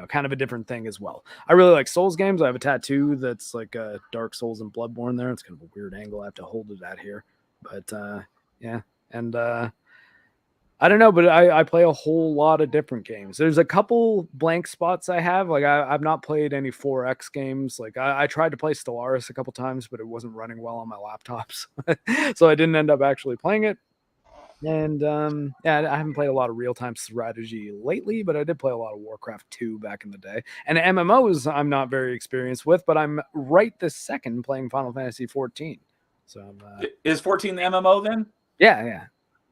kind of a different thing as well. I really like Souls games. I have a tattoo that's like Dark Souls and Bloodborne there. It's kind of a weird angle. I have to hold it at here, but yeah. And I don't know, but I play a whole lot of different games. There's a couple blank spots I have. Like I've not played any 4X games. Like I tried to play Stellaris a couple times, but it wasn't running well on my laptops. So I didn't end up actually playing it. And yeah, I haven't played a lot of real-time strategy lately, but I did play a lot of Warcraft 2 back in the day. And MMOs I'm not very experienced with, but I'm right this second playing Final Fantasy 14. So Is 14 the MMO then? Yeah.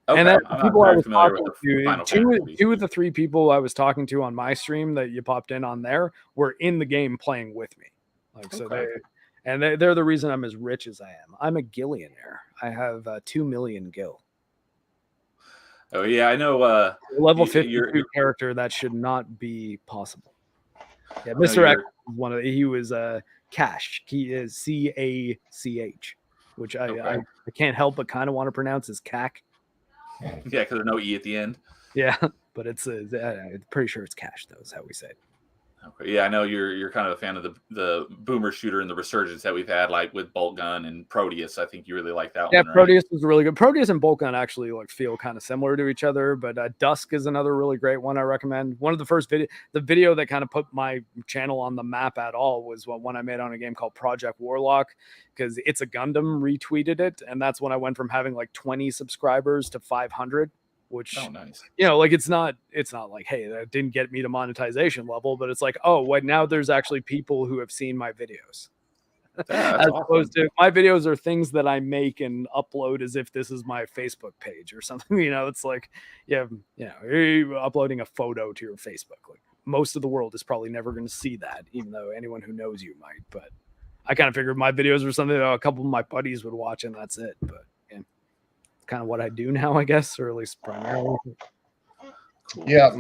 Okay, And then I'm people not I very was familiar talking with the to, Final two Fantasy. of the 3 people I was talking to on my stream that you popped in on there were in the game playing with me. Like, so Okay. they're the reason I'm as rich as I am. I'm a gillionaire. I have 2 million gil. Oh yeah, I know. Level y- 52 you're- character, that should not be possible. Yeah, know Mr. X you're- was he was Cash. He is CACH, which I Okay. can't help but kind of want to pronounce as CAC. Yeah, because there's no E at the end. Yeah, but it's pretty sure it's Cash though, is how we say it. Okay. Yeah, I know you're kind of a fan of the boomer shooter and the resurgence that we've had, like with Bolt Gun and Proteus. I think you really like that Yeah, one, right? Proteus was really good. Proteus and Bolt Gun actually like feel kind of similar to each other, but Dusk is another really great one I recommend. One of the first the video that kind of put my channel on the map at all was one I made on a game called Project Warlock, because It's a Gundam retweeted it, and that's when I went from having like 20 subscribers to 500. Which, Oh, nice. like it's not like, hey, that didn't get me to monetization level, but it's like, oh, wait, now there's actually people who have seen my videos. Yeah, As opposed to my videos are things that I make and upload as if this is my Facebook page or something. It's like, you're uploading a photo to your Facebook. Like most of the world is probably never going to see that, even though anyone who knows you might. But I kind of figured my videos were something that a couple of my buddies would watch, and that's it. But kind of what I do now, I guess, or at least primarily. Cool. Yeah,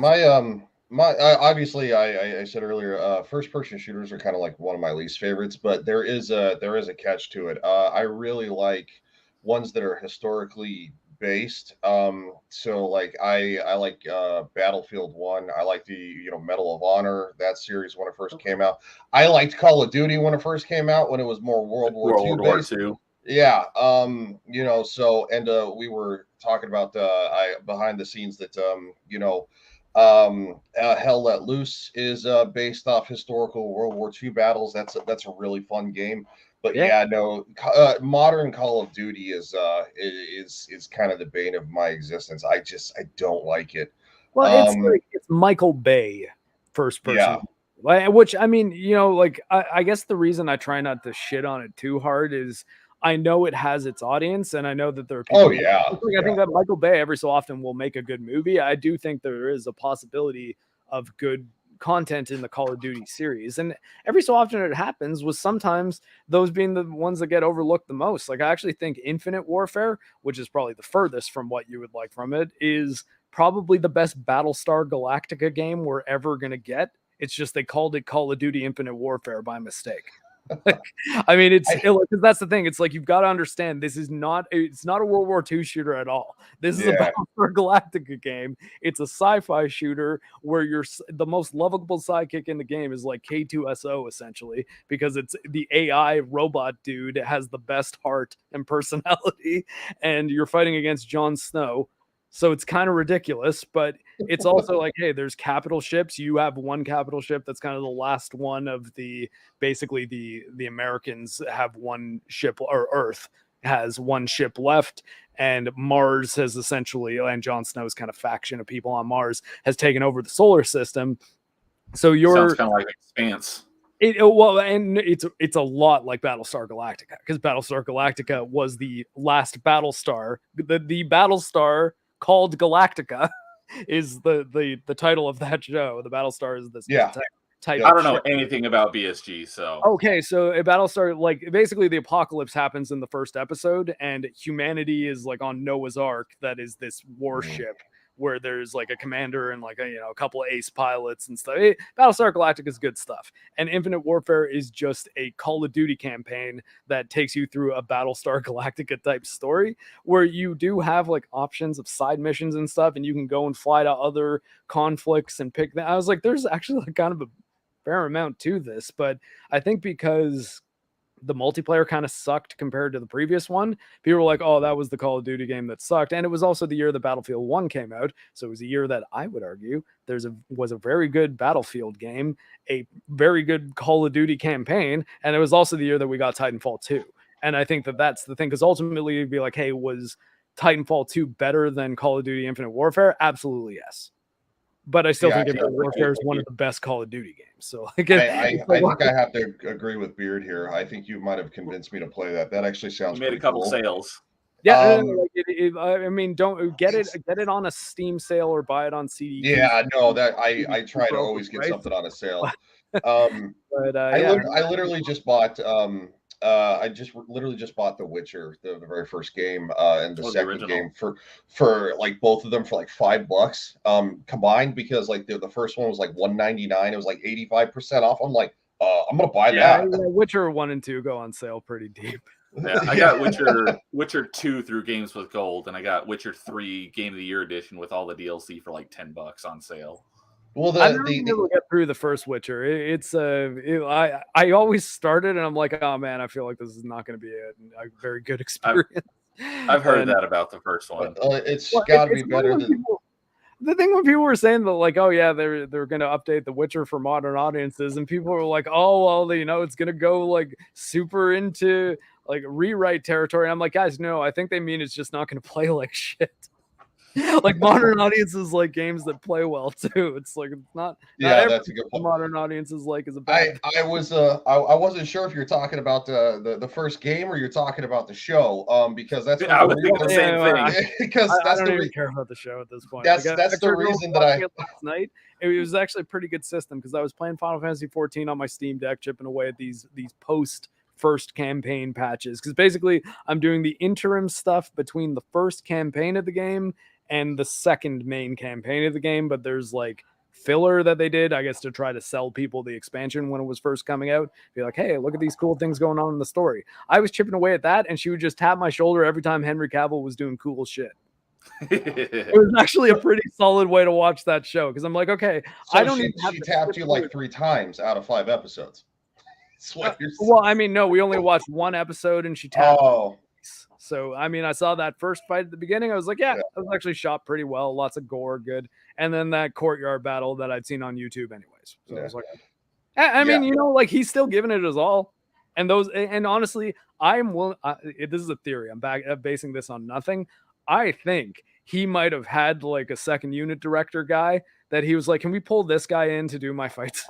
obviously I said earlier, first person shooters are kind of like one of my least favorites, but there is a catch to it. I really like ones that are historically based. So like I like Battlefield 1. I like the Medal of Honor, that series when it first came out. I liked Call of Duty when it first came out, when it was more World War II based. Yeah, so and we were talking about behind the scenes that Hell Let Loose is based off historical World War II battles. That's a really fun game. But modern Call of Duty is kind of the bane of my existence. I don't like it. Well, it's Um, like it's Michael Bay first person. Yeah. Which I mean, like I guess the reason I try not to shit on it too hard is I know it has its audience, and I know that there are people. Oh yeah. I think that Michael Bay every so often will make a good movie. I do think there is a possibility of good content in the Call of Duty series, and every so often it happens. With sometimes those being the ones that get overlooked the most. Like I actually think Infinite Warfare, which is probably the furthest from what you would like from it, is probably the best Battlestar Galactica game we're ever gonna get. It's just they called it Call of Duty Infinite Warfare by mistake. I mean, because that's the thing. It's like you've got to understand this is it's not a World War II shooter at all. This is a Battlestar Galactica game. It's a sci-fi shooter where the most lovable sidekick in the game is like K2SO essentially, because it's the AI robot dude has the best heart and personality, and you're fighting against Jon Snow. So it's kind of ridiculous, but it's also like, hey, there's capital ships. You have one capital ship that's kind of the last one of basically the Americans have one ship, or Earth has one ship left, and Mars has essentially, and Jon Snow's kind of faction of people on Mars has taken over the solar system. So Sounds kind of like Expanse. And it's a lot like Battlestar Galactica, because Battlestar Galactica was the last Battlestar. The Battlestar called Galactica is the title of that show. The Battlestar is this type. I don't know anything about BSG, so okay. So a Battlestar, like basically the apocalypse happens in the first episode, and humanity is like on Noah's Ark, that is this warship where there's like a commander and like a couple of ace pilots and stuff. Battlestar Galactica is good stuff, and Infinite Warfare is just a Call of Duty campaign that takes you through a Battlestar Galactica type story where you do have like options of side missions and stuff, and you can go and fly to other conflicts and pick them. I was like, there's actually like kind of a fair amount to this, but I think because the multiplayer kind of sucked compared to the previous one, people were like, oh, that was the Call of Duty game that sucked. And it was also the year that Battlefield 1 came out. So it was a year that I would argue was a very good Battlefield game, a very good Call of Duty campaign. And it was also the year that we got Titanfall 2. And I think that that's the thing, because ultimately you'd be like, hey, was Titanfall 2 better than Call of Duty Infinite Warfare? Absolutely yes. But I still think Infinite Warfare is one of the best Call of Duty games. So I think I have to agree with Beard here. I think you might have convinced me to play that. That actually sounds. You made a couple sales. Yeah, I mean, don't get it on a Steam sale or buy it on CD. Yeah, no, that I try to always get something on a sale. But I literally just bought. I just literally just bought The Witcher, the very first game, and the second game for like both of them for like $5 combined, because like the first one was like $199. It was like 85% off. I'm like, I'm gonna buy that. Witcher 1 and 2 go on sale pretty deep. Yeah, I got Witcher 2 through Games with Gold, and I got Witcher 3 Game of the Year edition with all the DLC for like $10 on sale. Well, I never get through the first Witcher. I always started and I'm like, oh man, I feel like this is not going to be a very good experience. I've heard that about the first one. It's got to be better than. The thing when people were saying that, like, oh yeah, they're going to update The Witcher for modern audiences, and people were like, oh well, it's going to go like super into like rewrite territory. And I'm like, guys, no, I think they mean it's just not going to play like shit. Like modern audiences like games that play well too. It's like it's not. Yeah, that's a good point. Modern audiences like is a bad. I wasn't sure if you're talking about the first game or you're talking about the show. Because that's I would think the same thing. Because I don't even care about the show at this point. That's the reason that last night. It was actually a pretty good system because I was playing Final Fantasy 14 on my Steam Deck, chipping away at these post first campaign patches, because basically I'm doing the interim stuff between the first campaign of the game and the second main campaign of the game, but there's like filler that they did, I guess, to try to sell people the expansion when it was first coming out. Be like, hey, look at these cool things going on in the story. I was chipping away at that, and she would just tap my shoulder every time Henry Cavill was doing cool shit. It was actually a pretty solid way to watch that show, because I'm like, okay, so I don't even have she tapped you like 3 times out of 5 episodes. Well, I mean, no, we only watched one episode and she tapped. Oh. So, I mean, I saw that first fight at the beginning. I was like, yeah, that was actually shot pretty well. Lots of gore, good. And then that courtyard battle that I'd seen on YouTube anyways. So I was like, I mean, like he's still giving it his all. And honestly, I'm willing. This is a theory. I'm basing this on nothing. I think he might have had like a second unit director guy that he was like, can we pull this guy in to do my fights?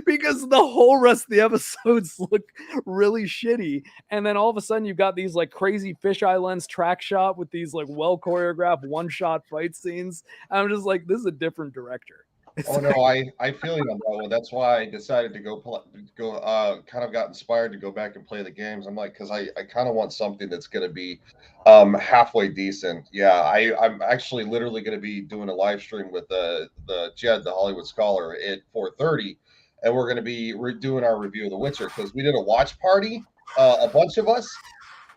Because the whole rest of the episodes look really shitty. And then all of a sudden you've got these like crazy fisheye lens track shot with these like well choreographed one shot fight scenes. I'm just like, this is a different director. Oh no, I feel you on that one. That's why I decided to kind of got inspired to go back and play the games. I'm like, because I kind of want something that's going to be halfway decent. Yeah, I'm actually literally going to be doing a live stream with the Jed, the Hollywood Scholar, at 4:30, and we're going to be doing our review of The Witcher because we did a watch party, a bunch of us.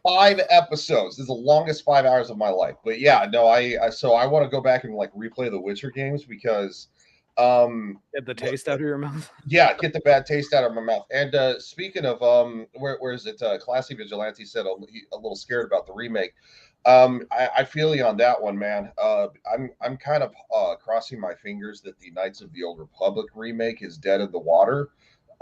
5 episodes. This is the longest 5 hours of my life. But yeah, no, so I want to go back and like replay the Witcher games because get the taste out of your mouth. Yeah, get the bad taste out of my mouth. And speaking of where is it? Classy Vigilante said a little scared about the remake. I feel you on that one, man. I'm kind of crossing my fingers that the Knights of the Old Republic remake is dead in the water.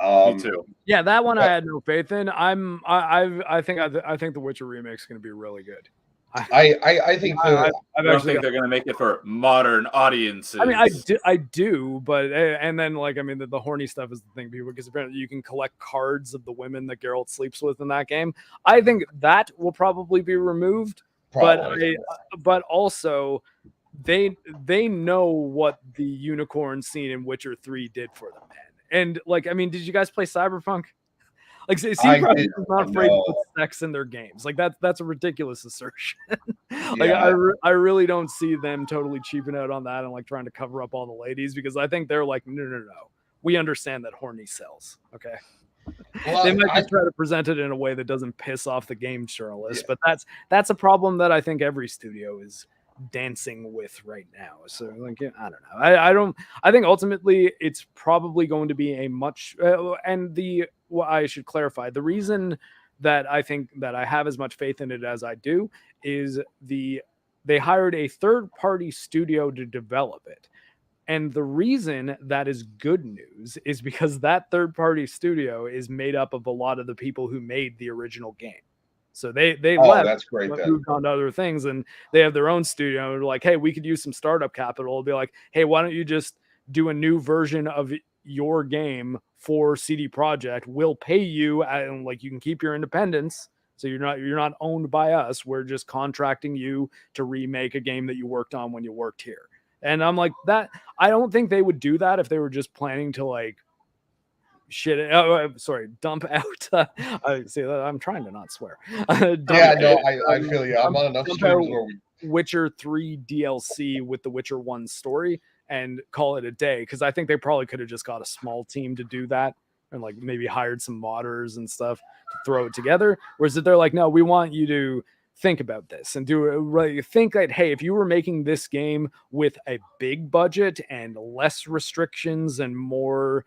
Me too. Yeah, that one I had no faith in. I think the Witcher remake is going to be really good. I think I don't think they're going to make it for modern audiences. I mean, I do, but and then like I mean, the horny stuff is the thing, people, because apparently you can collect cards of the women that Geralt sleeps with in that game. I think that will probably be removed, but also they know what the unicorn scene in Witcher 3 did for them, man. And like, I mean, did you guys play Cyberpunk? Like, CD Projekt is not afraid to put sex in their games. Like, that's a ridiculous assertion. Like, yeah. I really don't see them totally cheaping out on that and like trying to cover up all the ladies, because I think they're like, no. We understand that horny sells. Okay. Well, they might just try to present it in a way that doesn't piss off the game journalists, but that's a problem that I think every studio is dancing with right now. So like, I don't know. I think ultimately it's probably going to be a much I should clarify, the reason that I think that I have as much faith in it as I do is they hired a third-party studio to develop it. And the reason that is good news is because that third-party studio is made up of a lot of the people who made the original game. So they left, that's great, moved on to other things, and they have their own studio. They're like, hey, we could use some startup capital. It'll be like, hey, why don't you just do a new version of your game for CD Projekt? We'll pay you, and like you can keep your independence. So you're not owned by us. We're just contracting you to remake a game that you worked on when you worked here. And I'm like, that I don't think they would do that if they were just planning to like dump out. I see that I'm trying to not swear. I feel you. I'm on enough streams where Witcher 3 DLC with the Witcher 1 story and call it a day, because I think they probably could have just got a small team to do that and like maybe hired some modders and stuff to throw it together. Whereas they're like, no, we want you to think about this and do it right. Think that, hey, if you were making this game with a big budget and less restrictions and more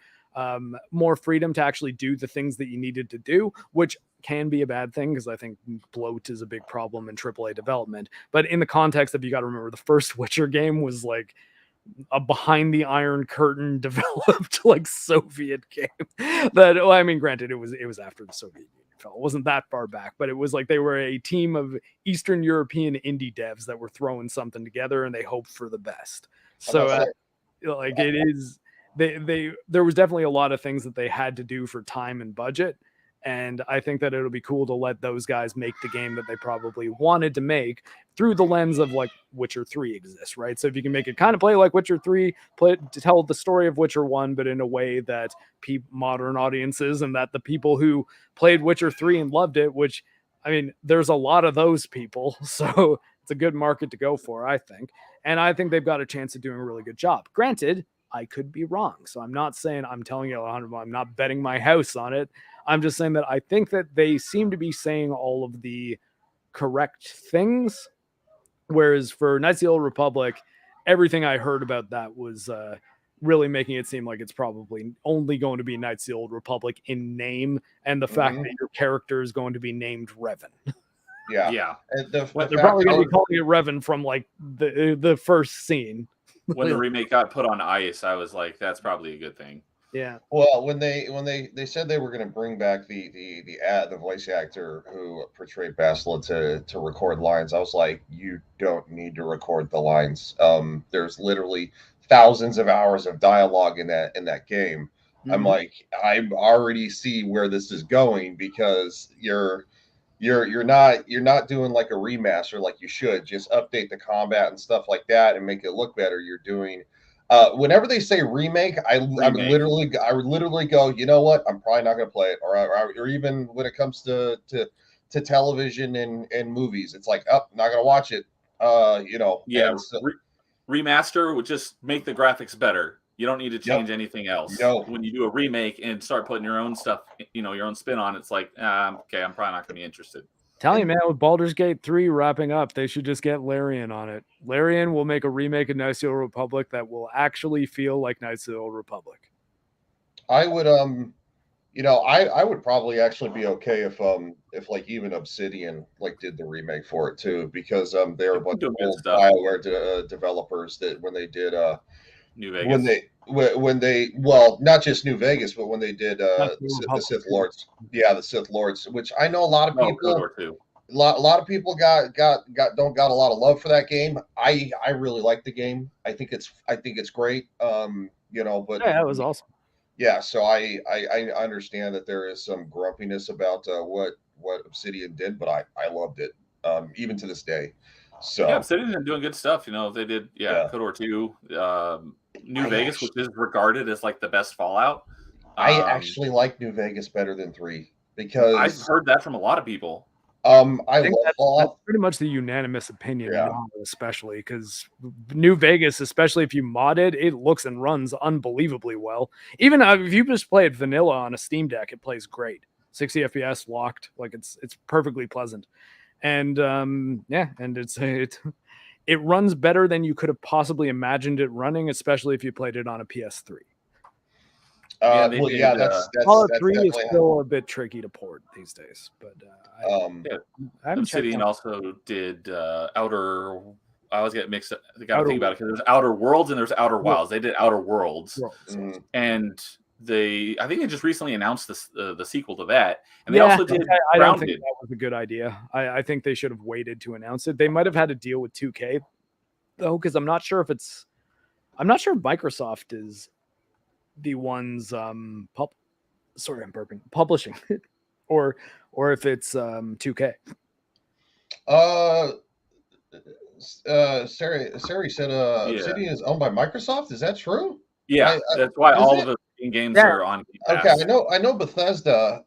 freedom to actually do the things that you needed to do, which can be a bad thing because I think bloat is a big problem in AAA development. But in the context of, you got to remember, the first Witcher game was like a behind the Iron Curtain developed like Soviet game that, well, I mean, granted, it was after the Soviet Union fell. It wasn't that far back, but it was like they were a team of Eastern European indie devs that were throwing something together and they hoped for the best. So like it is, there was definitely a lot of things that they had to do for time and budget. And I think that it'll be cool to let those guys make the game that they probably wanted to make through the lens of like Witcher 3 exists, right? So if you can make it kind of play like Witcher 3, to tell the story of Witcher 1, but in a way that modern audiences and that the people who played Witcher 3 and loved it, which, I mean, there's a lot of those people. So it's a good market to go for, I think. And I think they've got a chance of doing a really good job. Granted, I could be wrong. So I'm not saying, I'm telling you, I'm not betting my house on it. I'm just saying that I think that they seem to be saying all of the correct things. Whereas for Knights of the Old Republic, everything I heard about that was really making it seem like it's probably only going to be Knights of the Old Republic in name, and the fact that your character is going to be named Revan. Yeah. They're probably going to be calling it Revan from like the first scene. When the remake got put on ice, I was like, that's probably a good thing. Yeah. Well, when they said they were going to bring back the voice actor who portrayed Bastila to record lines, I was like, you don't need to record the lines. There's literally thousands of hours of dialogue in that game. I'm Mhm. like, I already see where this is going because you're not doing like a remaster like you should. Just update the combat and stuff like that and make it look better. You're doing whenever they say remake, I would literally go, you know what? I'm probably not going to play it, or even when it comes to television and movies, it's like, oh, not going to watch it. Yeah, and so, remaster would just make the graphics better. You don't need to yep, change anything else. no, When you do a remake and start putting your own stuff, your own spin on it, it's like, okay, I'm probably not going to be interested. Telling you, man, with Baldur's Gate 3 wrapping up, they should just get Larian on it. Larian will make a remake of Knights of the Old Republic that will actually feel like Knights of the Old Republic. I would I would probably actually be okay if like even Obsidian like did the remake for it too, because they were a bunch Doing of good old stuff. BioWare developers that when they did New Vegas. when they well, not just New Vegas, but when they did Knights of the the Republic. Sith Lords. Yeah, the Sith Lords, which I know a lot of Oh, people KOTOR 2. a lot of people don't got a lot of love for that game. I really like the game. I think it's great. But Yeah, that was awesome. yeah, so I understand that there is some grumpiness about what Obsidian did, but I loved it, even to this day. So Yeah, Obsidian is doing good stuff. They did, Yeah. KOTOR 2, New I Vegas, which is regarded as like the best Fallout. I actually like New Vegas better than 3 I've because heard that from a lot of people. I I think love that's Fallout. pretty much the unanimous opinion Yeah. now, especially because New Vegas, especially if you mod it, it looks and runs unbelievably well. Even if you just play it vanilla on a Steam Deck, it plays great. 60 FPS locked, like it's perfectly pleasant, and and it runs better than you could have possibly imagined it running, especially if you played it on a PS3. Yeah, they Well, did, yeah, that's Fallout that's 3 is definitely still a bit tricky to port these days, but Yeah. I haven't checked Obsidian on also did Outer. I always get mixed up. I got to Outer think about it because there's Outer Worlds and there's Outer Wilds. They did Outer Worlds, Worlds. mhm. and I think they just recently announced the sequel to that, and they Yeah, also did I don't think Grounded. that was a good idea. I think they should have waited to announce it. They might have had to deal with 2K though, because I'm not sure if Microsoft is the ones I'm burping, publishing it, or if it's 2K. Sari said Yeah. Obsidian is owned by Microsoft. Is that true? Yeah, that's why is all it? of the games Yeah. are on Game Okay, Pass. I know Bethesda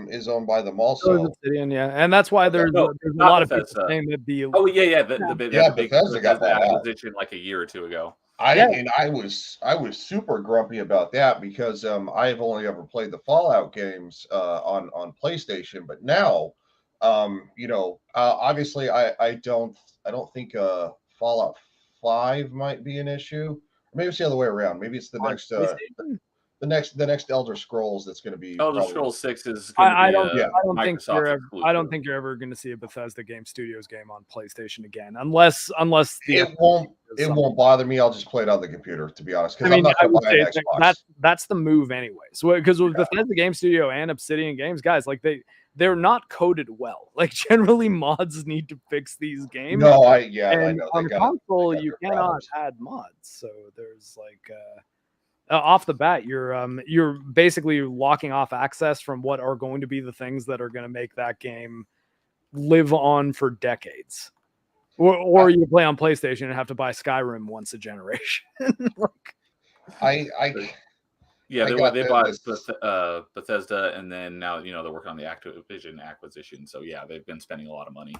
is owned by them So is also. Obsidian, yeah, and that's why there's No, a not lot of people Bethesda. saying that the Oh yeah, the big Bethesda got bought out. acquisition like a year or two ago. I was super grumpy about that because I've only ever played the Fallout games on PlayStation, but now obviously I don't think Fallout 5 might be an issue. Or maybe it's the other way around. Maybe it's the on next PlayStation? the next Elder Scrolls that's going to be Elder probably- Scrolls 6 is going to be I don't think Microsoft you're exclusive. I don't think you're ever going to see a Bethesda Game Studios game on PlayStation again, unless the it won't bother me. I'll just play it on the computer, to be honest, because I mean, I'm not I going would to buy an say Xbox. that's the move anyway. So because with Bethesda Game Studio and Obsidian Games, guys, like they're not coded well. Like generally, mods need to fix these games. No, I and know. on They the got console, they got you their cannot problems. add mods. So there's like off the bat, you're basically locking off access from what are going to be the things that are going to make that game live on for decades. Or you play on PlayStation and have to buy Skyrim once a generation. Like, Yeah, I they got bought this- Bethesda, and then now they're working on the Activision acquisition. So yeah, they've been spending a lot of money.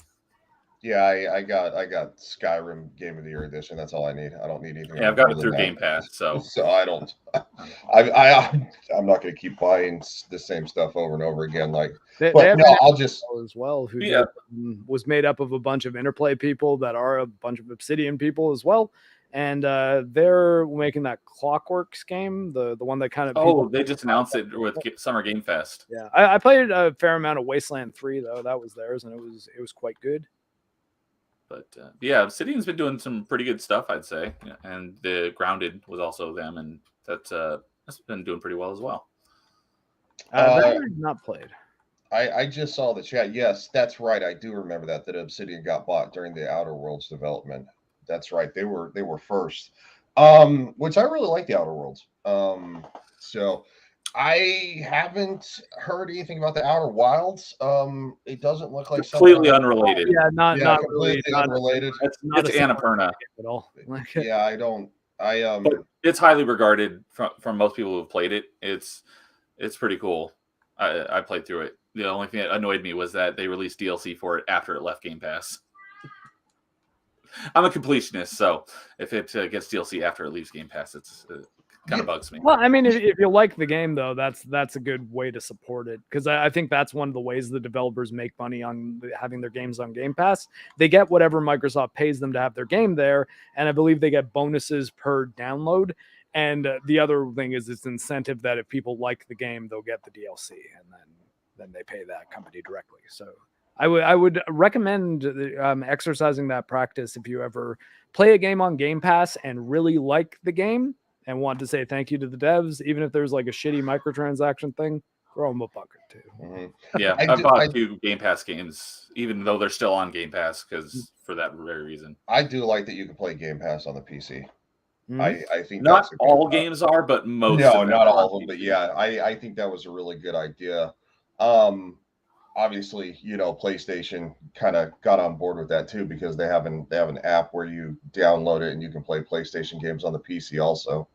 Yeah, I got Skyrim Game of the Year edition. That's all I need. I don't need anything. Yeah, I've got it more through than Game that. Pass. So So I don't. I'm not going to keep buying the same stuff over and over again. Like, they but have no, an I'll just. as well who Yeah. was made up of a bunch of Interplay people that are a bunch of Obsidian people as well, and they're making that Clockworks game, the one that kind of they just announced it with Summer Game Fest. Yeah, I played a fair amount of Wasteland 3 though. That was theirs, and it was quite good. But yeah, Obsidian's been doing some pretty good stuff, I'd say. Yeah, and the Grounded was also them, and that's That's been doing pretty well as well. That I've not played. I just saw the chat. Yes, that's right. I do remember that Obsidian got bought during the Outer Worlds development. That's right. They were first. Which I really like the Outer Worlds. So I haven't heard anything about the Outer Wilds. It doesn't look like Completely something unrelated. Yeah, not completely really, unrelated. It's not a Annapurna. at all. Like, Yeah, I don't. But it's highly regarded from most people who've played it. It's pretty cool. I played through it. The only thing that annoyed me was that they released DLC for it after it left Game Pass. I'm a completionist, so if it gets DLC after it leaves Game Pass, it kind of bugs me. Well, I mean, if you like the game, though, that's a good way to support it, because I think that's one of the ways the developers make money on having their games on Game Pass. They get whatever Microsoft pays them to have their game there, and I believe they get bonuses per download. And the other thing is it's incentive that if people like the game, they'll get the DLC, and then they pay that company directly. So I would recommend exercising that practice if you ever play a game on Game Pass and really like the game and want to say thank you to the devs, even if there's like a shitty microtransaction thing, throw them a bucket too. Mm-hmm. Yeah, I've bought a few Game Pass games, even though they're still on Game Pass, because for that very reason. I do like that you can play Game Pass on the PC. Mm-hmm. I think not that's all games are, but most. No, of them not are all of them, but yeah, I think that was a really good idea. Obviously, PlayStation kind of got on board with that too, because they have an app where you download it and you can play PlayStation games on the PC also.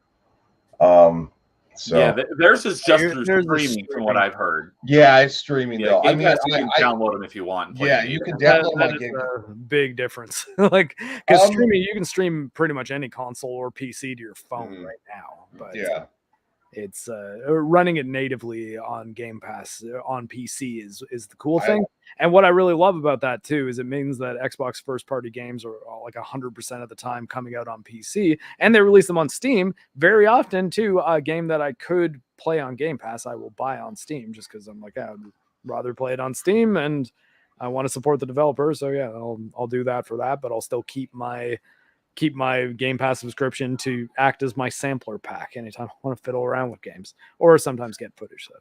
So yeah, theirs is just through streaming, from what I've heard. Yeah, it's streaming though. Game Pass, you can download them if you want. And play them you either. can download my That game. is a big difference. Like, because streaming, you can stream pretty much any console or PC to your phone right now. But yeah, it's running it natively on Game Pass on PC is the cool thing. And what I really love about that too is it means that Xbox first party games are like 100% of the time coming out on PC, and they release them on Steam very often too. A game that I could play on Game Pass, I will buy on Steam just because I'm like, I'd rather play it on Steam and I want to support the developer. So yeah, I'll do that for that, but I'll still keep my Game Pass subscription to act as my sampler pack anytime I want to fiddle around with games or sometimes get footage. So.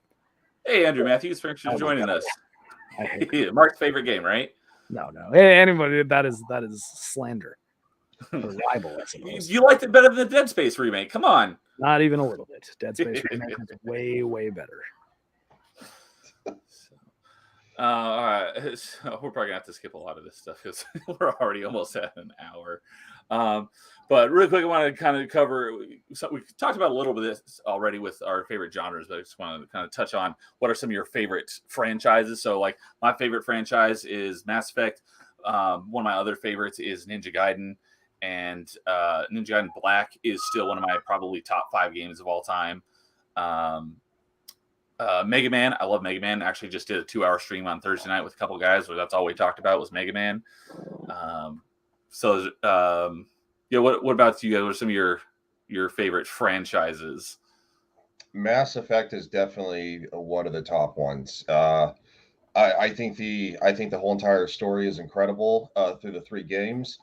Hey, Andrew Matthews, thanks for joining us. Mark's favorite game, right? No. Hey, anybody, that is slander. Or libel, I suppose. You liked it better than the Dead Space remake. Come on. Not even a little bit. Dead Space remake is way, way better. All right. So we're probably gonna have to skip a lot of this stuff because we're already almost at an hour. But really quick, I want to kind of cover. So we talked about a little bit of this already with our favorite genres, but I just want to kind of touch on what are some of your favorite franchises. So, like, my favorite franchise is Mass Effect. One of my other favorites is Ninja Gaiden, and Ninja Gaiden Black is still one of my probably top 5 games of all time. Mega Man, I love Mega Man. Actually, just did a 2-hour stream on Thursday night with a couple guys where that's all we talked about was Mega Man. What about you guys? What are some of your favorite franchises? Mass Effect is definitely one of the top ones. I think the whole entire story is incredible through the 3 games.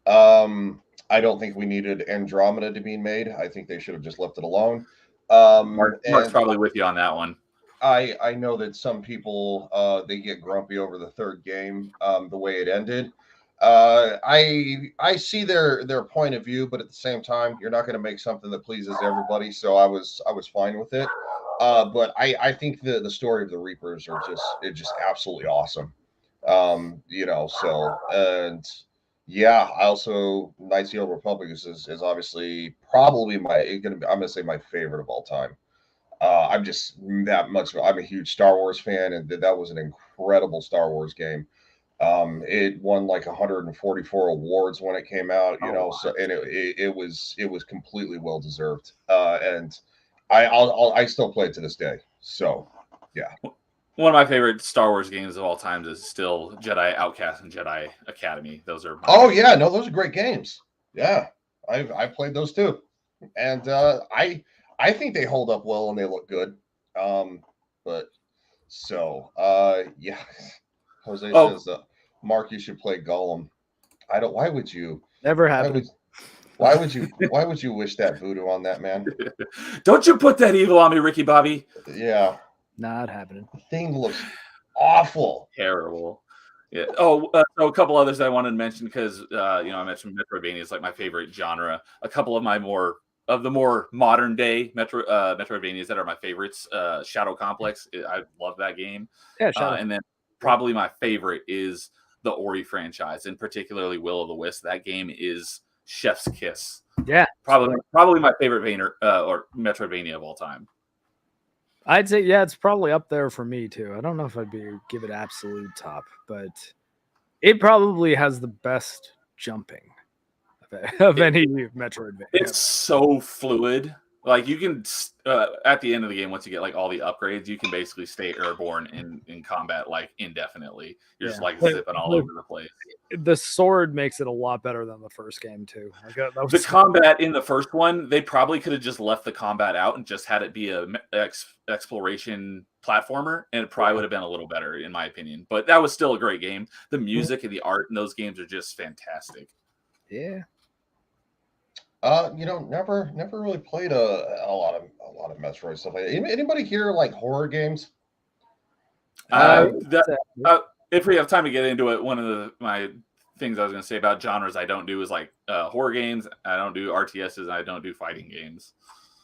I don't think we needed Andromeda to be made. I think they should have just left it alone. Mark's probably with you on that one. I know that some people they get grumpy over the 3rd game, the way it ended. I see their point of view, but at the same time, you're not going to make something that pleases everybody. So I was fine with it. But I think the story of the Reapers it's just absolutely awesome. And yeah, I also Knights of the Old Republic is obviously probably I'm gonna say my favorite of all time. I'm just that much. I'm a huge Star Wars fan, and that was an incredible Star Wars game. It won like 144 awards when it came out, so and it was completely well deserved. And I still play it to this day. So yeah. One of my favorite Star Wars games of all time is still Jedi Outcast and Jedi Academy. Those are those are great games. Yeah, I played those too, and I think they hold up well and they look good. Yeah. Jose says, Mark, you should play Gollum. Why would you? Never happened. Why would you wish that voodoo on that man? Don't you put that evil on me, Ricky Bobby. Yeah, Not happening. the thing looks awful. Terrible. Yeah. Oh, so a couple others I wanted to mention because I mentioned Metroidvania is like my favorite genre. A couple of the more modern day Metroidvanias that are my favorites. Shadow Complex, I love that game. Yeah, Shadow. And then probably my favorite is the Ori franchise, and particularly Will of the Wisp. That game is chef's kiss. Yeah, probably my favorite or Metroidvania of all time. I'd say it's probably up there for me too. I don't know if I'd give it absolute top, but it probably has the best jumping of any Metroidvania. It's so fluid. Like you can at the end of the game, once you get like all the upgrades, you can basically stay airborne in combat like indefinitely. You're just like zipping all over the place. The sword makes it a lot better than the first game too. The combat in the first one, they probably could have just left the combat out and just had it be a exploration platformer, and it probably would have been a little better in my opinion. But that was still a great game. The music and the art in those games are just fantastic. Yeah. Never really played a lot of Metroid stuff like that. Anybody here like horror games? If we have time to get into it, one of my things I was going to say about genres I don't do is like horror games. I don't do RTSs. And I don't do fighting games.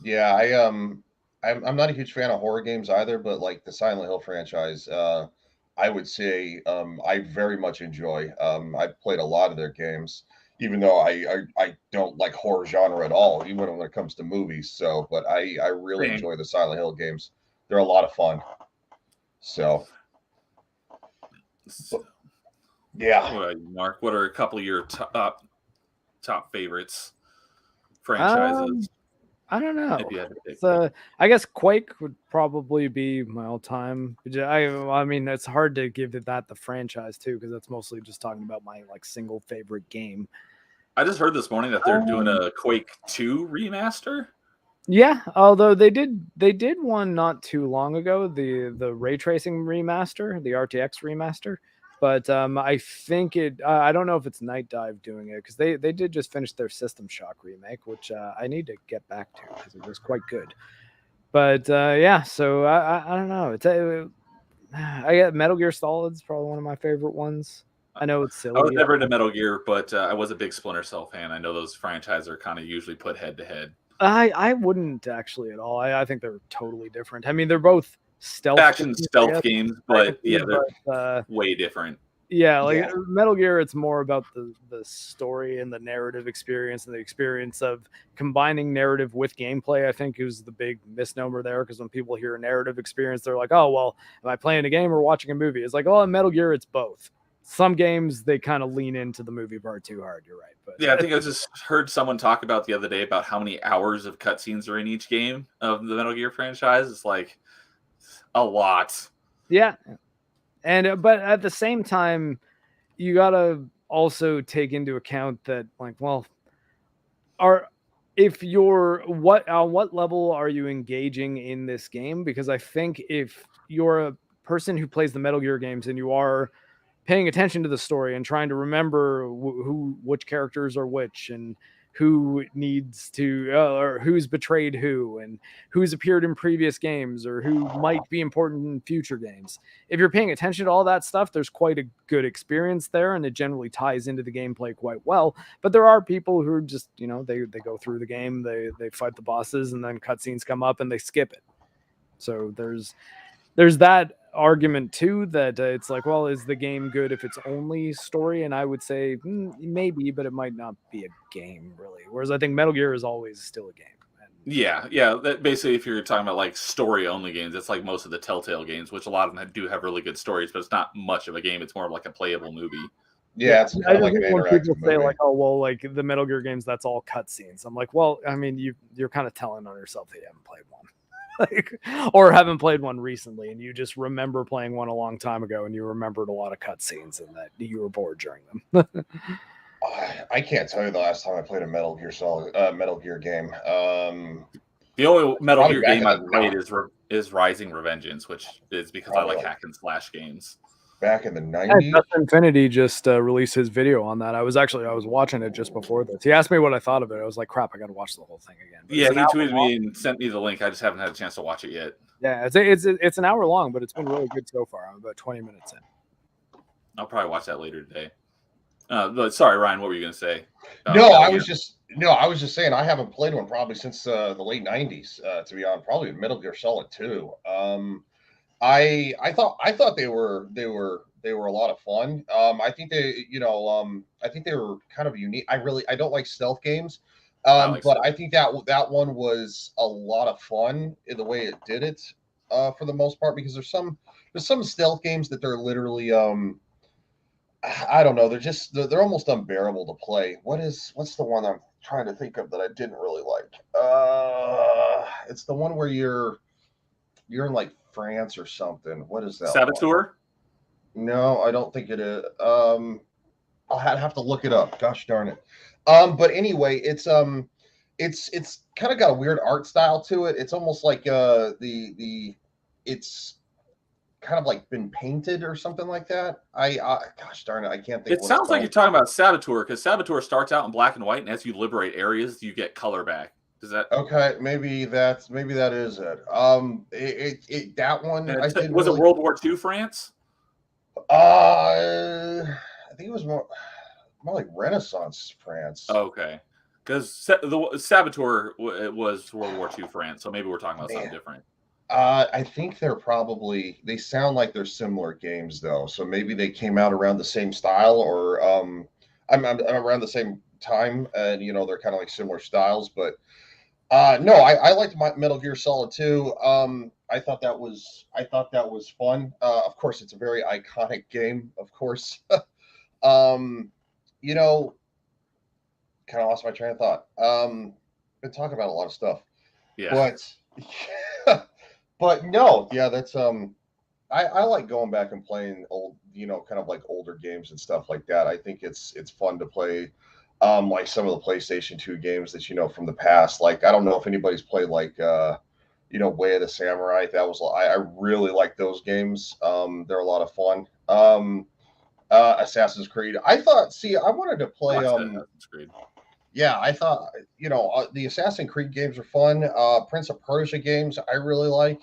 Yeah, I'm not a huge fan of horror games either, but like the Silent Hill franchise, I would say I very much enjoy. I've played a lot of their games, even though I don't like horror genre at all, even when it comes to movies. So, but I really enjoy the Silent Hill games. They're a lot of fun. So, yeah. What, Mark? What are a couple of your top favorites franchises? I don't know. If you had to pick. I guess Quake would probably be my all-time. I mean, it's hard to give that the franchise too, because that's mostly just talking about my like single favorite game. I just heard this morning that they're doing a Quake 2 remaster. Yeah, although they did one not too long ago, the ray tracing remaster, the RTX remaster. But I think I don't know if it's Night Dive doing it, because they did just finish their System Shock remake, which I need to get back to because it was quite good. But so I don't know. I get Metal Gear Solid's probably one of my favorite ones. I know it's silly. I was never into Metal Gear, but I was a big Splinter Cell fan. I know those franchises are kind of usually put head to head. I wouldn't actually at all. I think they're totally different. I mean, they're both stealth games, but they're way different. Yeah, Metal Gear, it's more about the story and the narrative experience and the experience of combining narrative with gameplay. I think is the big misnomer there, because when people hear a narrative experience, they're like, oh, well, am I playing a game or watching a movie? It's like, oh, in Metal Gear, it's both. Some games, they kind of lean into the movie part too hard. You're right. But yeah, I think I just heard someone talk about the other day about how many hours of cutscenes are in each game of the Metal Gear franchise. It's like a lot. Yeah. And but at the same time, you gotta also take into account that, like, well, on what level are you engaging in this game? Because I think if you're a person who plays the Metal Gear games and you are paying attention to the story and trying to remember which characters are which, and who needs to or who's betrayed who, and who's appeared in previous games, or who might be important in future games. If you're paying attention to all that stuff, there's quite a good experience there, and it generally ties into the gameplay quite well. But there are people who are just, they go through the game, they fight the bosses, and then cutscenes come up and they skip it. So there's that argument too, that it's like, well, is the game good if it's only story? And I would say maybe, but it might not be a game really. Whereas I think Metal Gear is always still a game. Yeah. That basically, if you're talking about like story only games, it's like most of the Telltale games, which a lot of them do have really good stories, but it's not much of a game. It's more of like a playable movie. Yeah, it's kind of like an interactive people say movie. Like, oh, well, like the Metal Gear games, that's all cutscenes. I'm like, well, I mean, you're kind of telling on yourself that you haven't played one. Or haven't played one recently, and you just remember playing one a long time ago, and you remembered a lot of cutscenes, and that you were bored during them. I can't tell you the last time I played a Metal Gear game. The only Metal Gear game I've played is Rising Revengeance, which is because I like hack and slash games. back in the Yeah, 90s. Dust Infinity just released his video on that. I was watching it just before this. He asked me what I thought of it. I was like, crap, I got to watch the whole thing again. But Yeah, it's he an hour tweeted long. me and sent me the link. I just haven't had a chance to watch it yet. Yeah, it's an hour long, but it's been really good so far. I'm about 20 minutes in. I'll probably watch that later today. But sorry, Ryan, what were you going to say? No, I was just saying I haven't played one probably since the late 90s, to be honest, probably Metal Gear Solid 2. I thought they were a lot of fun. I think I think they were kind of unique. I don't like stealth games. But I think that one was a lot of fun in the way it did it, for the most part, because there's some stealth games that they're literally I don't know, they're almost unbearable to play. What's the one I'm trying to think of that I didn't really like? It's the one where you're in like France or something. What is that? Saboteur? No, I don't think it is. I'll have to look it up. Gosh darn it. But anyway, it's kind of got a weird art style to it. It's almost like it's kind of like been painted or something like that. Gosh darn it, I can't think. It sounds like you're talking about Saboteur, because Saboteur starts out in black and white, and as you liberate areas, you get color back. Does that? Okay, maybe that is it. That one Was it World War II France? I think it was more like Renaissance France. Okay, because the Saboteur was World War II France, so maybe we're talking about something different. I think they sound like they're similar games though. So maybe they came out around the same style, or I'm around the same time, and they're kind of like similar styles. But no, I liked my Metal Gear Solid 2. I thought that was fun. Of course, it's a very iconic game. Of course, kind of lost my train of thought. Been talking about a lot of stuff. Yeah, but no, yeah, that's I like going back and playing old, kind of like older games and stuff like that. I think it's fun to play, like some of the PlayStation 2 games that from the past. Like I don't know if anybody's played like Way of the Samurai. I really like those games. They're a lot of fun. Assassin's Creed. I wanted to play Assassin's Creed. Yeah, I thought the Assassin's Creed games are fun. Prince of Persia games I really like.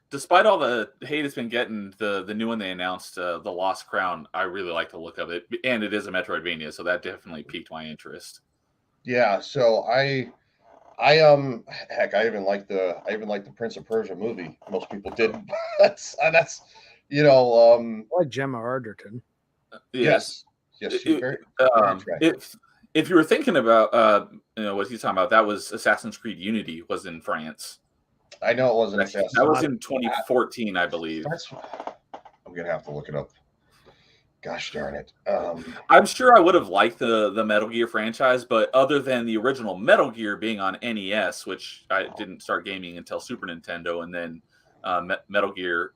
Despite all the hate it's been getting, the new one they announced, The Lost Crown, I really like the look of it, and it is a Metroidvania, so that definitely piqued my interest. Yeah, so I even like the Prince of Persia movie. Most people didn't. That's I like Gemma Arterton. Yes, if you were thinking about what he's talking about, that was Assassin's Creed Unity was in France. I know it wasn't Assassin's. That was in 2014, I believe. I'm gonna have to look it up. Gosh darn it. I'm sure I would have liked the Metal Gear franchise, but other than the original Metal Gear being on NES, which I didn't start gaming until Super Nintendo, and then Metal Gear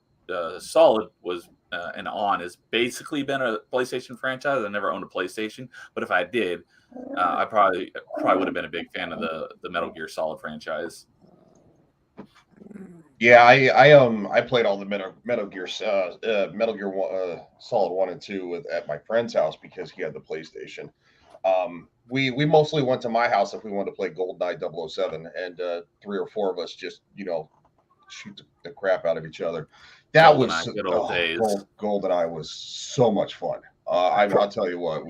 Solid was has basically been a PlayStation franchise. I never owned a PlayStation, but if I did, I probably would have been a big fan of the Metal Gear Solid franchise. Yeah, I played all the Metal Gear Solid 1 and 2 at my friend's house because he had the PlayStation. We mostly went to my house if we wanted to play GoldenEye 007, and 3 or 4 of us just shoot the crap out of each other. That was good old days. GoldenEye was so much fun. I'll tell you what,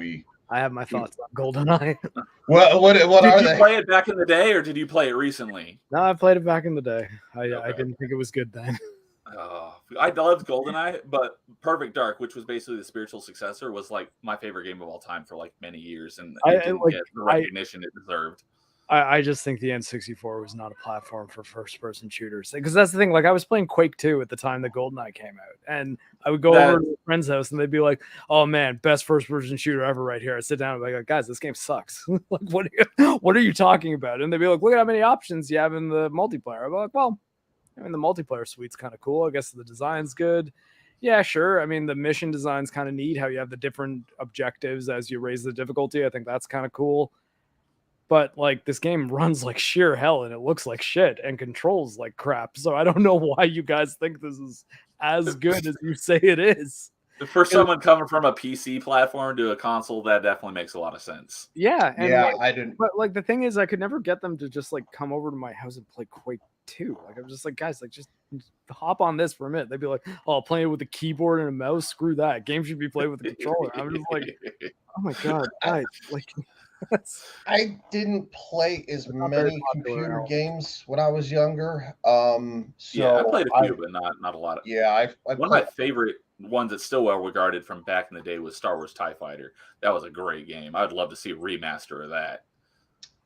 I have my thoughts on GoldenEye. What did are you they? play it back in the day, or did you play it recently? No, I played it back in the day. I didn't think it was good then. I loved GoldenEye, but Perfect Dark, which was basically the spiritual successor, was like my favorite game of all time for like many years, and it didn't get the recognition it deserved. I just think the N64 was not a platform for first-person shooters. Because that's the thing. Like, I was playing Quake 2 at the time that GoldenEye came out. And I would go over to a friend's house, and they'd be like, oh, man, best first-person shooter ever right here. I'd sit down and be like, guys, this game sucks. Like, what are you talking about? And they'd be like, look at how many options you have in the multiplayer. I'd be like, well, I mean, the multiplayer suite's kind of cool. I guess the design's good. Yeah, sure. I mean, the mission design's kind of neat, how you have the different objectives as you raise the difficulty. I think that's kind of cool. but like this game runs like sheer hell and it looks like shit and controls like crap. So I don't know why you guys think this is as good as you say it is. For someone coming from a PC platform to a console, that definitely makes a lot of sense. Yeah, and Yeah, like, I didn't. but like the thing is, I could never get them to just like come over to my house and play Quake 2. Like I'm just like, guys, like just hop on this for a minute. They'd be like, oh, playing it with a keyboard and a mouse, screw that. Game should be played with a controller. I'm just like, oh my god, guys, like I didn't play as not very many popular computer now. games when I was younger. Yeah, I So played a few, but not a lot. yeah, I One of my favorite ones that's still well regarded from back in the day was Star Wars TIE Fighter. That was a great game. I'd love to see a remaster of that.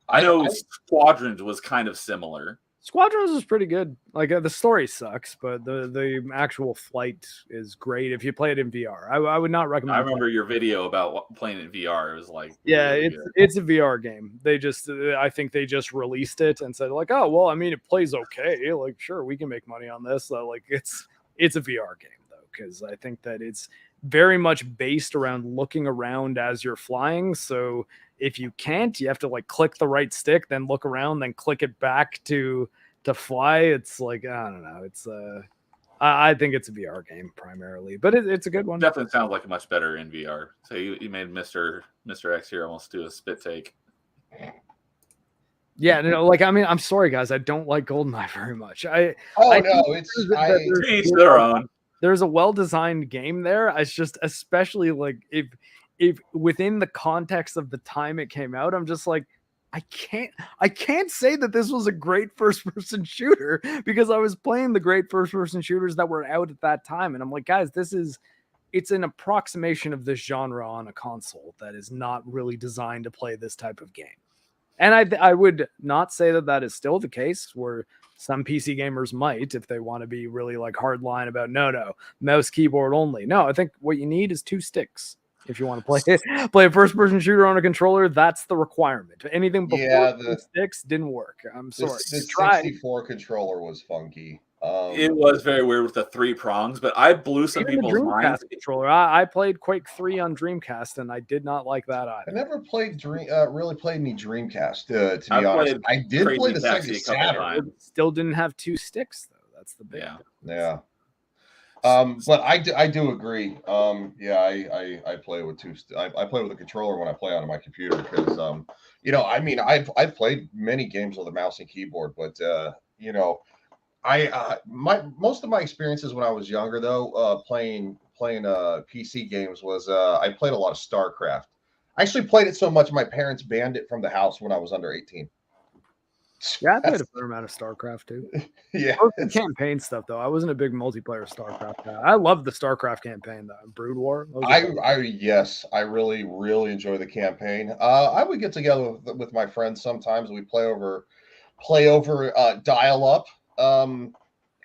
I know Squadrons was kind of similar. Squadrons is pretty good. Like the story sucks, but the actual flight is great if you play it in VR. I would not recommend. I remember your video about playing it in VR. It was like, yeah, really it's a VR game. They just I think they just released it and said like, oh well, I mean it plays okay. Like sure, we can make money on this. So, like it's a VR game though, because I think that it's very much based around looking around as you're flying. So if you can't, you have to like click the right stick, then look around, then click it back to fly. It's like I don't know. It's I think it's a VR game primarily, but it's a good one. Definitely sounds like much better in VR. So you made Mr. X here almost do a spit take. Yeah, no, like I mean, I'm sorry guys, I don't like GoldenEye very much. I no, think it's To each their own. there's a well-designed game there. It's just especially like if within the context of the time it came out, I'm just like I can't say that this was a great first-person shooter because I was playing the great first-person shooters that were out at that time, and I'm like, guys, it's an approximation of this genre on a console that is not really designed to play this type of game. And I would not say that that is still the case where some PC gamers might, if they want to be really like hardline about no, mouse keyboard only. No, I think what you need is 2 sticks. If you want to play a first-person shooter on a controller, that's the requirement. Anything before 2 sticks didn't work. I'm sorry. The 64 controller was funky. It was very weird with the 3 prongs, but I blew some Even the people's Dreamcast minds. controller. I played Quake 3 on Dreamcast, and I did not like that either. I never played really played any Dreamcast. To be I honest, played I did play Crazy the Taxi Sega a couple Saturn. times. It still didn't have 2 sticks though. That's the big Yeah. Yeah. But I do agree. Yeah, I play with 2. I play with a controller when I play on my computer because I mean I've played many games with a mouse and keyboard, but most of my experiences when I was younger though, playing PC games was I played a lot of StarCraft. I actually played it so much my parents banned it from the house when I was under 18. Yeah, I played a fair amount of StarCraft too. Yeah, Mostly campaign stuff though. I wasn't a big multiplayer StarCraft guy. I loved the StarCraft campaign though. Brood War. Yes, I really enjoy the campaign. I would get together with my friends sometimes. We play over dial up.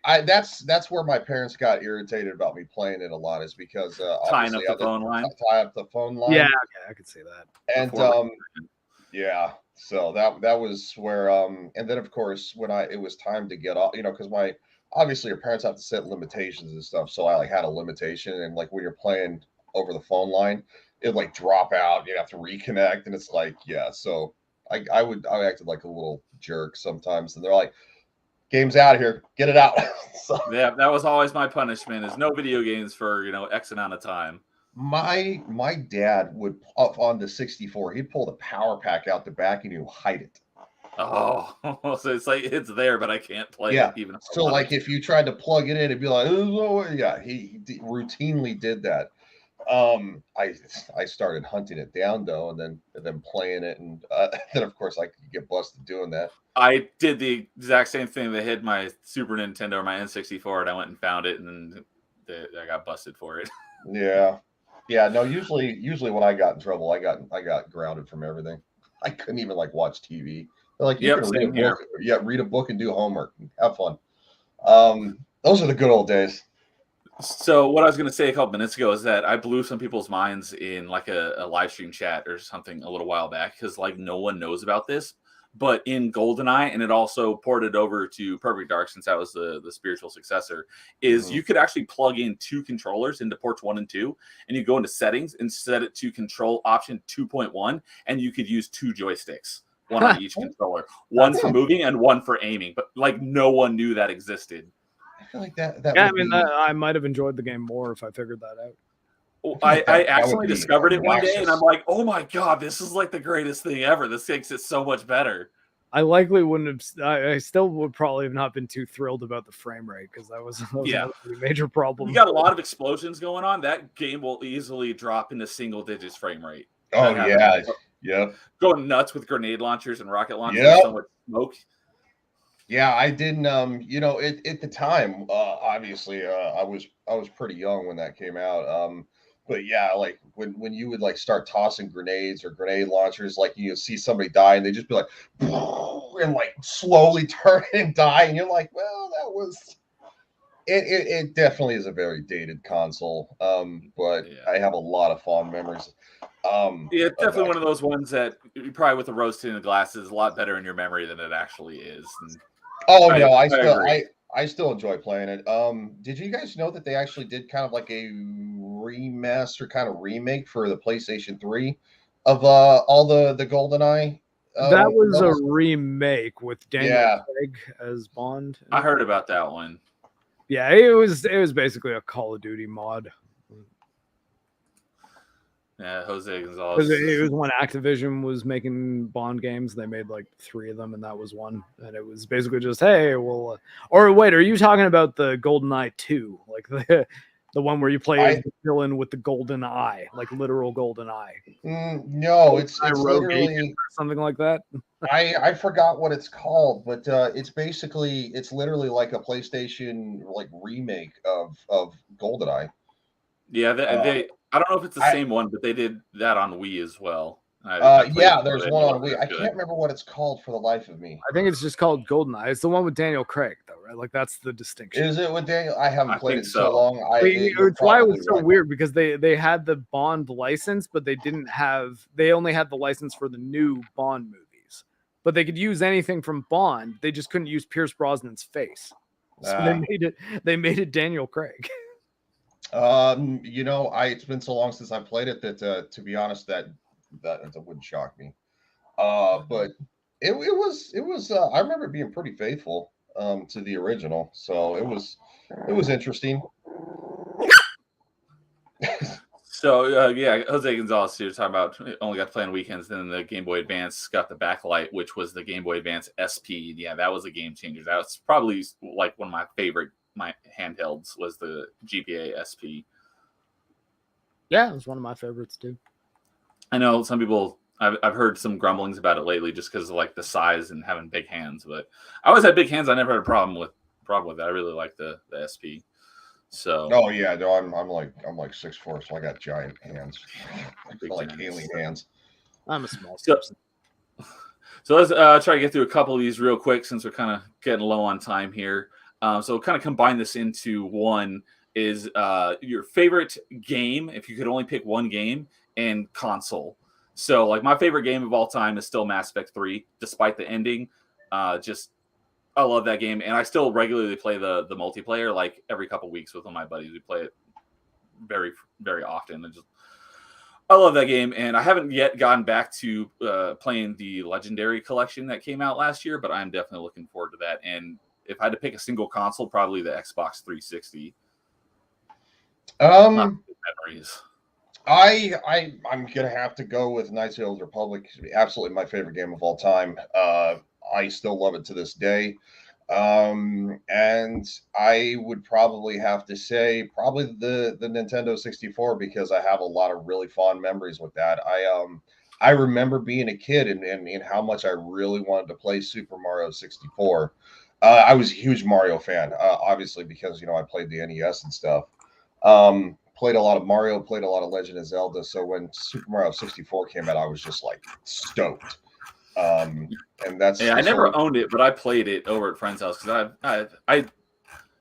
That's where my parents got irritated about me playing it a lot is because Tying up the phone line. Tie up the phone line. Yeah, okay, I could see that. And yeah, so that was where and then of course when it was time to get off, because obviously your parents have to set limitations and stuff. So I like had a limitation, and like when you're playing over the phone line, it like drop out, you have to reconnect, and it's like, yeah. So I acted like a little jerk sometimes, and they're like, game's out of here, get it out. So, yeah, that was always my punishment is no video games for X amount of time. My dad would up on the 64, he'd pull the power pack out the back and he'd hide it. Oh, so it's like it's there, but I can't play it even. So like if you tried to plug it in, it'd be like, oh yeah, he routinely did that. I started hunting it down though, and then playing it, and then of course I could get busted doing that. I did the exact same thing. They hid my Super Nintendo or my N64, and I went and found it, and I got busted for it. Yeah. No, usually when I got in trouble, I got grounded from everything. I couldn't even like watch TV. They're like, you can read a book. Yeah, read a book and do homework. Have fun. Those are the good old days. So what I was going to say a couple minutes ago is that I blew some people's minds in like a live stream chat or something a little while back because like no one knows about this, but in GoldenEye, and it also ported over to Perfect Dark since that was the spiritual successor, is you could actually plug in 2 controllers into ports 1 and 2, and you go into settings and set it to control option 2.1, and you could use 2 joysticks. one on each controller. One for moving and one for aiming. But like no one knew that existed. I feel like that Yeah, I would mean, be, I might have enjoyed the game more if I figured that out. I that would accidentally be discovered it one day, and obnoxious. I'm like, oh my god, this is like the greatest thing ever. This makes it so much better. I likely wouldn't have. I still would probably have not been too thrilled about the frame rate because that was Yeah. another pretty major problem. You got a lot of explosions going on. That game will easily drop into single digits frame rate. Oh That yeah, happens. yep. Going nuts with grenade launchers and rocket launchers. Yep. So much smoke. Yeah, I didn't. You know, at the time, obviously, I was pretty young when that came out. But yeah, like when you would like start tossing grenades or grenade launchers, like you see somebody die and they just be like, and like slowly turn and die, and you're like, well, that was. It definitely is a very dated console. But Yeah. I have a lot of fond memories. Yeah, it's definitely of one of those ones that you probably with the rose tinted glasses is a lot better in your memory than it actually is. And Oh I no, I agree. still enjoy playing it. Did you guys know that they actually did kind of like a remaster kind of remake for the PlayStation 3 of all the GoldenEye? That was a levels? remake with Daniel Yeah. Craig as Bond. I heard about that one. Yeah, it was basically a Call of Duty mod. Yeah, Jose Because Gonzalez. it was when Activision was making Bond games. They made like 3 of them, and that was one. And it was basically just, hey, well, or wait, are you talking about the GoldenEye 2, like the one where you play the villain with the golden eye, like literal golden eye? No, it's Rogue literally Agent or something like that. I forgot what it's called, but it's literally like a PlayStation like remake of GoldenEye. Yeah, they I don't know if it's the I- same one, but they did that on Wii as well. I played Yeah, it, there's but one it on wasn't Wii. I as good. can't remember what it's called for the life of me. I think it's just called GoldenEye. It's the one with Daniel Craig, though, right? Like that's the distinction. Is it with Daniel? I haven't I played think it so so. long. You're It's why it was probably so right. weird because they had the Bond license, but they only had the license for the new Bond movies. But they could use anything from Bond. They just couldn't use Pierce Brosnan's face. So they made it Daniel Craig. You know, it's been so long since I played it that to be honest, that wouldn't shock me. But it was I remember it being pretty faithful to the original, so it was interesting. So yeah, Jose Gonzalez here talking about only got to play on weekends. Then the Game Boy Advance got the backlight, which was the Game Boy Advance SP. Yeah, that was a game changer. That was probably like one of my favorite handhelds was the GBA SP. Yeah, it was one of my favorites too. I know some people. I've heard some grumblings about it lately, just because of like the size and having big hands. But I always had big hands. I never had a problem with that. I really like the SP. So. Oh yeah, no, I'm like 6'4", so I got giant hands, Big like hands. alien hands. I'm a small So- person. So let's try to get through a couple of these real quick since we're kind of getting low on time here. So kind of combine this into one is your favorite game, if you could only pick one game, and console. So like my favorite game of all time is still Mass Effect 3, despite the ending. I love that game, and I still regularly play the multiplayer like every couple weeks with one of my buddies. We play it very, very often. I love that game, and I haven't yet gotten back to playing the Legendary Collection that came out last year, but I'm definitely looking forward to that. And if I had to pick a single console, probably the Xbox 360. Memories. I'm gonna have to go with Knights of the Old Republic. Absolutely my favorite game of all time. I still love it to this day. And I would probably have to say probably the Nintendo 64 because I have a lot of really fond memories with that. I remember being a kid and how much I really wanted to play Super Mario 64. I was a huge Mario fan, obviously because I played the NES and stuff. Played a lot of Mario, played a lot of Legend of Zelda. So when Super Mario 64 came out, I was just like stoked. And that's I never owned it, but I played it over at friend's house because I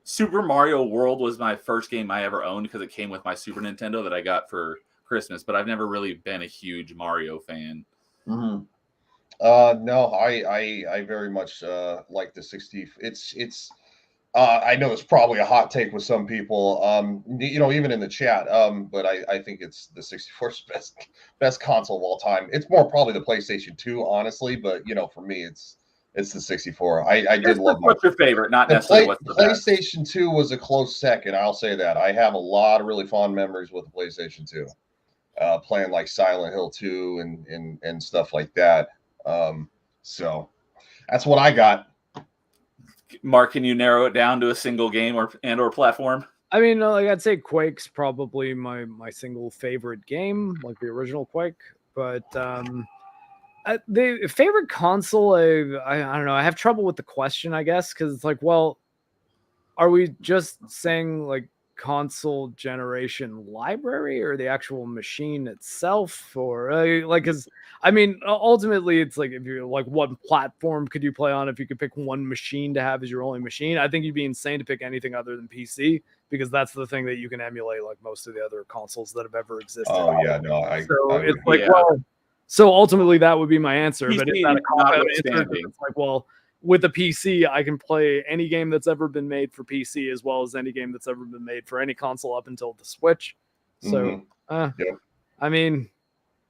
Super Mario World was my first game I ever owned because it came with my Super Nintendo that I got for Christmas. But I've never really been a huge Mario fan. Mm-hmm. No, I very much like the 60. It's I know it's probably a hot take with some people, even in the chat. But I think it's the 64's best console of all time. It's more probably the PlayStation 2, honestly. But for me, it's the 64. I did love What's your favorite? Not the necessarily what's the best. PlayStation 2 was a close second. I'll say that. I have a lot of really fond memories with the PlayStation 2, playing like Silent Hill 2 and stuff like that. So that's what I got. Mark, can you narrow it down to a single game or platform? I mean, like I'd say Quake's probably my single favorite game, like the original Quake. But the favorite console, I don't know. I have trouble with the question, I guess, because it's like, well, are we just saying like console generation library or the actual machine itself, or because I mean, ultimately it's like, if you're like, what platform could you play on if you could pick one machine to have as your only machine? I think you'd be insane to pick anything other than PC, because that's the thing that you can emulate like most of the other consoles that have ever existed. Oh yeah, no, So it's like, Yeah. well, so ultimately that would be my answer. But PC is that a cop-out answer? notwithstanding. It's like, well, with a PC, I can play any game that's ever been made for PC as well as any game that's ever been made for any console up until the Switch. So, Yep. I mean,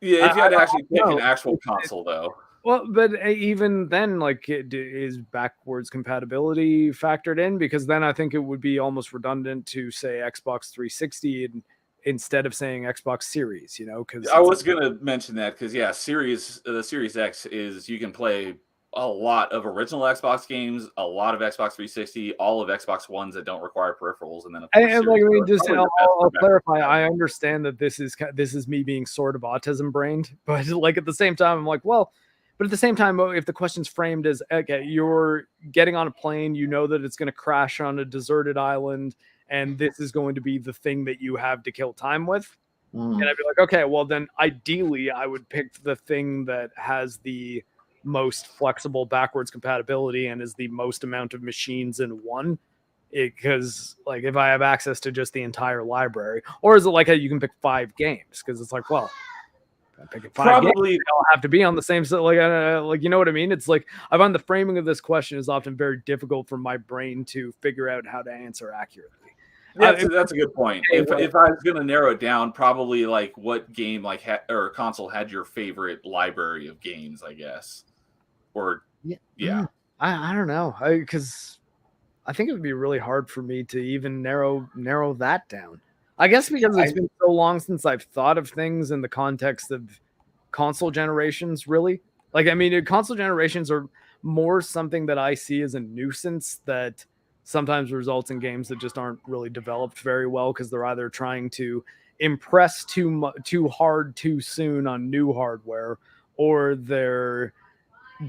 Yeah, if you had to actually pick know. an actual console, though. well, but even then, like, is backwards compatibility factored in? Because then I think it would be almost redundant to say Xbox 360 instead of saying Xbox Series, because I was gonna mention that because the Series X is you can play a lot of original Xbox games, a lot of Xbox 360, all of Xbox Ones that don't require peripherals, and then of course, And like, I Series mean, X. just Probably the best I'll for backwards clarify. I compatibility. understand that this is me being sort of autism brained, but like at the same time, I'm like, well, but at the same time, if the question's framed as, okay, you're getting on a plane, you know that it's going to crash on a deserted island, and this is going to be the thing that you have to kill time with, and I'd be like, okay, well then ideally I would pick the thing that has the most flexible backwards compatibility and is the most amount of machines in one. Because like if I have access to just the entire library, or is it like you can pick 5 games? Because it's like, well, I'm picking 5 games, Probably they all have to be on the same. So like you know what I mean? It's like I find the framing of this question is often very difficult for my brain to figure out how to answer accurately. that's a good point. Okay, If I was gonna narrow it down, probably like what game or console had your favorite library of games, I guess, or yeah. I don't know, because I think it would be really hard for me to even narrow that down. I guess because it's been so long since I've thought of things in the context of console generations, really. Like, I mean, console generations are more something that I see as a nuisance that sometimes results in games that just aren't really developed very well because they're either trying to impress too hard too soon on new hardware, or they're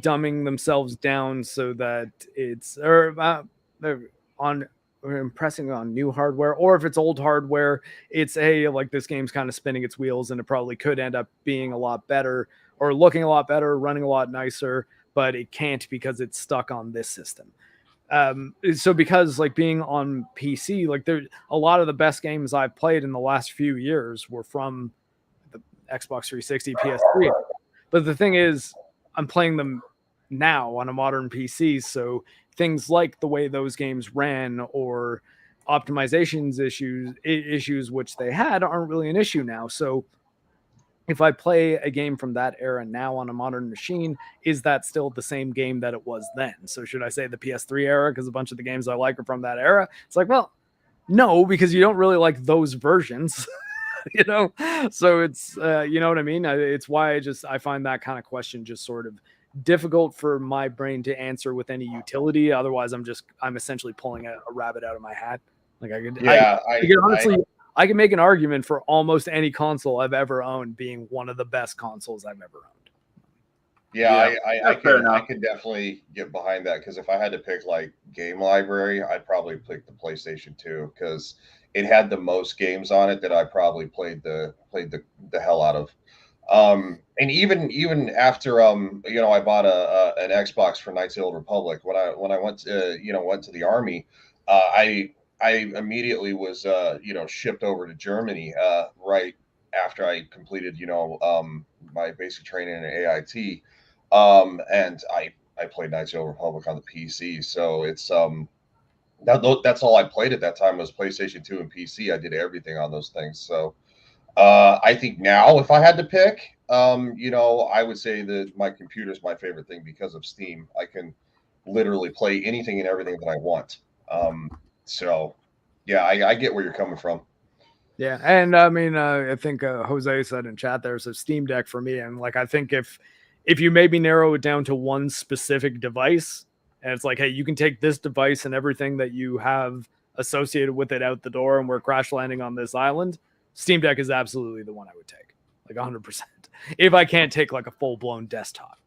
dumbing themselves down so that it's they're on or impressing on new hardware, or if it's old hardware, it's like this game's kind of spinning its wheels and it probably could end up being a lot better or looking a lot better, running a lot nicer, but it can't because it's stuck on this system. So because like being on PC, like there a lot of the best games I've played in the last few years were from the Xbox 360, PS3. But the thing is, I'm playing them now on a modern PC, so things like the way those games ran or optimizations issues which they had aren't really an issue now. So if I play a game from that era now on a modern machine, is that still the same game that it was then? So should I say the PS3 era because a bunch of the games I like are from that era? It's like, well, no, because you don't really like those versions. So it's you know what I mean. It's why I find that kind of question just sort of difficult for my brain to answer with any utility. Otherwise, I'm essentially pulling a rabbit out of my hat. Like I could, Yeah, I can make an argument for almost any console I've ever owned being one of the best consoles I've ever owned. Yeah, I fair enough. could definitely get behind that, because if I had to pick like game library, I'd probably pick the PlayStation 2 because it had the most games on it that I probably played the hell out of. And even after I bought an Xbox for Knights of the Old Republic when I went to went to the army, I immediately was shipped over to Germany right after I completed my basic training in AIT. And I played Knights of the Old Republic on the PC, so it's that's all I played at that time was PlayStation 2 and PC. I did everything on those things. So I think now if I had to pick, I would say that my computer is my favorite thing because of Steam. I can literally play anything and everything that I want. So yeah, I get where you're coming from. Yeah, and I mean, I think Jose said in chat there's a Steam Deck for me, and like I think if you maybe narrow it down to one specific device, and it's like, hey, you can take this device and everything that you have associated with it out the door, and we're crash landing on this island. Steam Deck is absolutely the one I would take, like 100%. If I can't take like a full blown desktop,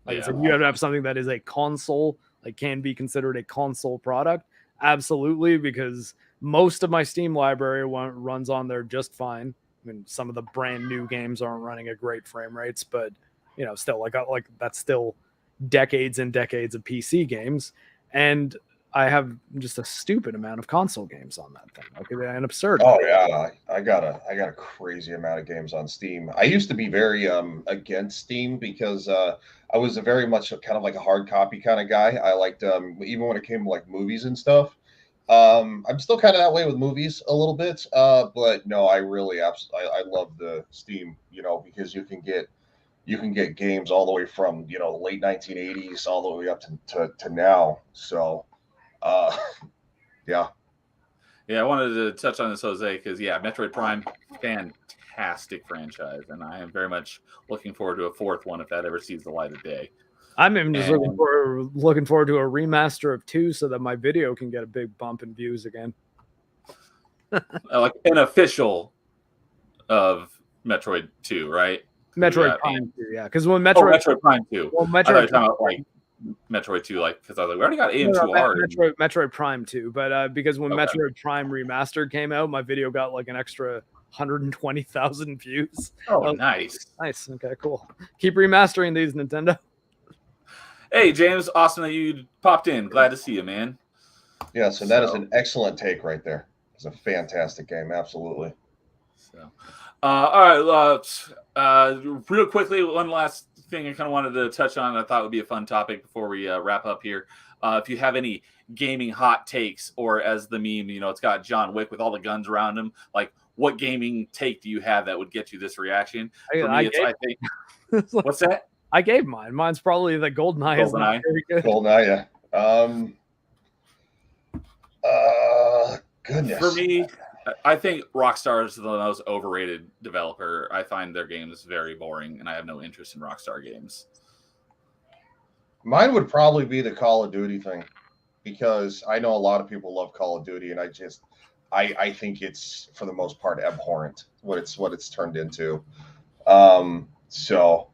like I said, you have to have something that is a console, like can be considered a console product, absolutely, because most of my Steam library runs on there just fine. I mean, some of the brand new games aren't running at great frame rates, but still like that's still decades and decades of PC games, and I have just a stupid amount of console games on that thing. Like an absurd. Oh yeah, I got a crazy amount of games on Steam. I used to be very against Steam because I was a very much kind of like a hard copy kind of guy. I liked even when it came to like movies and stuff. I'm still kind of that way with movies a little bit, but no, I really absolutely I love the Steam, because you can get games all the way from late 1980s all the way up to now. So, yeah. Yeah, I wanted to touch on this, Jose, because Metroid Prime, fantastic franchise, and I am very much looking forward to a fourth one if that ever sees the light of day. I'm even just looking forward to a remaster of 2 so that my video can get a big bump in views again. Like an official of Metroid 2, right? Metroid Prime 2, yeah. Because when Metroid Prime 2. Well, I thought you were talking about like Metroid 2, like because I was like, we already got AM2R. Metroid Prime 2, but because when Metroid Prime Remastered came out, my video got like an extra 120,000 views. Oh, nice. Nice. Okay, cool. Keep remastering these, Nintendo. Hey, James, awesome that you popped in. Glad to see you, man. Yeah, so that is an excellent take right there. It's a fantastic game, absolutely. So, all right, real quickly, one last thing I kind of wanted to touch on. I thought would be a fun topic before we wrap up here. If you have any gaming hot takes, or as the meme, it's got John Wick with all the guns around him. Like, what gaming take do you have that would get you this reaction? For me, I think. What's that? I gave mine. Mine's probably the GoldenEye. GoldenEye, yeah. Goodness. For me, I think Rockstar is the most overrated developer. I find their games very boring, and I have no interest in Rockstar games. Mine would probably be the Call of Duty thing, because I know a lot of people love Call of Duty, and I think it's for the most part abhorrent what it's turned into. So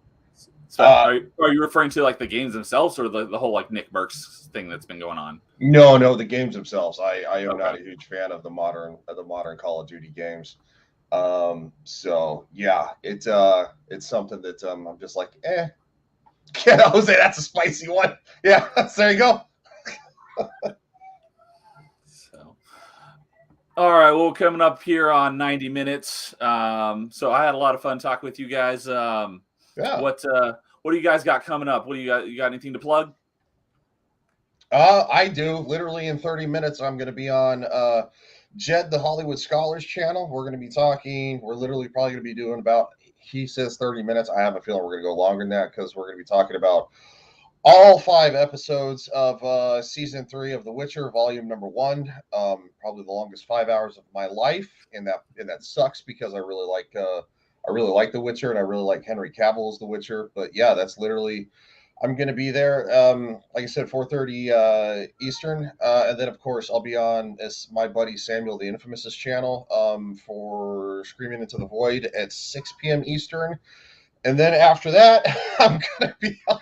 are you referring to like the games themselves, or the whole like Nick Merckx thing that's been going on? No, the games themselves. I am not a huge fan of the modern Call of Duty games. So yeah, it's something that I'm just like, Yeah, Jose, that's a spicy one. Yeah, there you go. So, all right, well, coming up here on 90 minutes. So I had a lot of fun talking with you guys. Yeah. What do you guys got coming up? What do you got? You got anything to plug? I do. Literally in 30 minutes, I'm going to be on Jed the Hollywood Scholars channel. We're going to be talking. We're literally probably going to be doing about, he says 30 minutes. I have a feeling we're going to go longer than that, because we're going to be talking about all 5 episodes of season 3 of The Witcher, volume number 1. Probably the longest 5 hours of my life, and that sucks because I really like The Witcher, and I really like Henry Cavill as The Witcher. But yeah, that's literally, I'm going to be there. Like I said, 4:30 Eastern, and then of course I'll be on my buddy Samuel the Infamous's channel for Screaming Into the Void at 6 p.m. Eastern, and then after that I'm going to be on.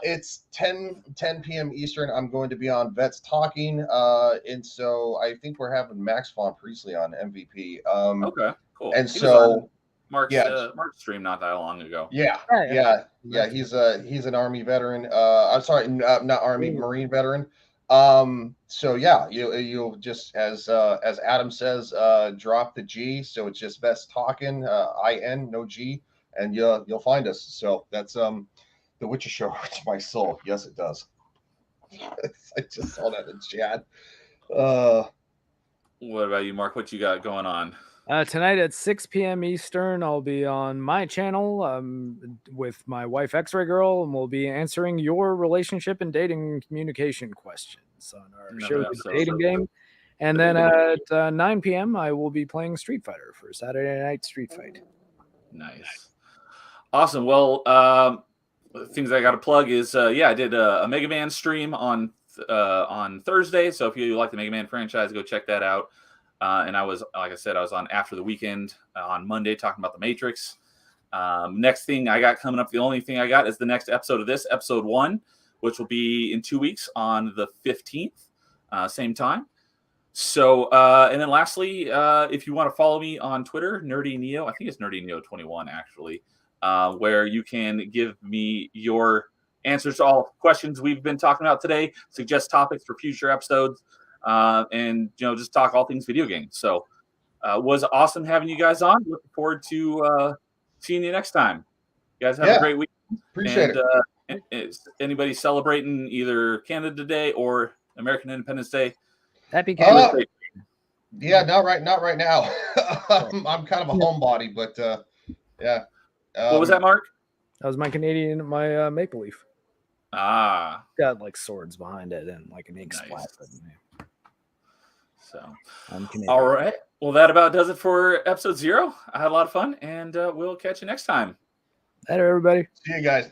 It's 10 p.m. Eastern. I'm going to be on Vets Talking, and so I think we're having Max von Priestley on MVP. Okay, cool. And so. Mark's stream not that long ago. Yeah. He's an Army veteran. I'm sorry, not Army, Marine veteran. So yeah, you'll just as Adam says, drop the G. So it's just Vets Talking, IN, no G, and you'll find us. So that's The Witcher Show hurts my soul. Yes, it does. I just saw that in chat. What about you, Mark? What you got going on? Tonight at 6 p.m. Eastern, I'll be on my channel with my wife, X-Ray Girl, and we'll be answering your relationship and dating communication questions on our Another show, The episode. Dating Game. And then at 9 p.m., I will be playing Street Fighter for Saturday Night Street Fight. Nice. Awesome. Well, things I got to plug is, I did a Mega Man stream on Thursday. So if you like the Mega Man franchise, go check that out. And I was, like I said, I was on After the Weekend on Monday talking about the Matrix. Next thing I got coming up, the only thing I got is the next episode of this, episode 1, which will be in 2 weeks on the 15th, same time. So, and then lastly, if you want to follow me on Twitter, Nerdy Neo, I think it's Nerdy Neo 21 actually, where you can give me your answers to all questions we've been talking about today, suggest topics for future episodes, and just talk all things video games. So, was awesome having you guys on. Looking forward to seeing you next time. You guys have a great week. Appreciate it. Is anybody celebrating either Canada Day or American Independence Day? Happy Canada. Yeah, not right now. I'm kind of a homebody, but yeah. What was that, Mark? That was my Canadian, my Maple Leaf. Ah, Got like swords behind it and like an ink Nice. splat. so I'm Canadian. all right. Well, that about does it for episode 0. I had a lot of fun, and we'll catch you next time. Later, everybody. See you guys.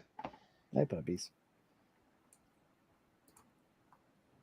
Bye, puppies.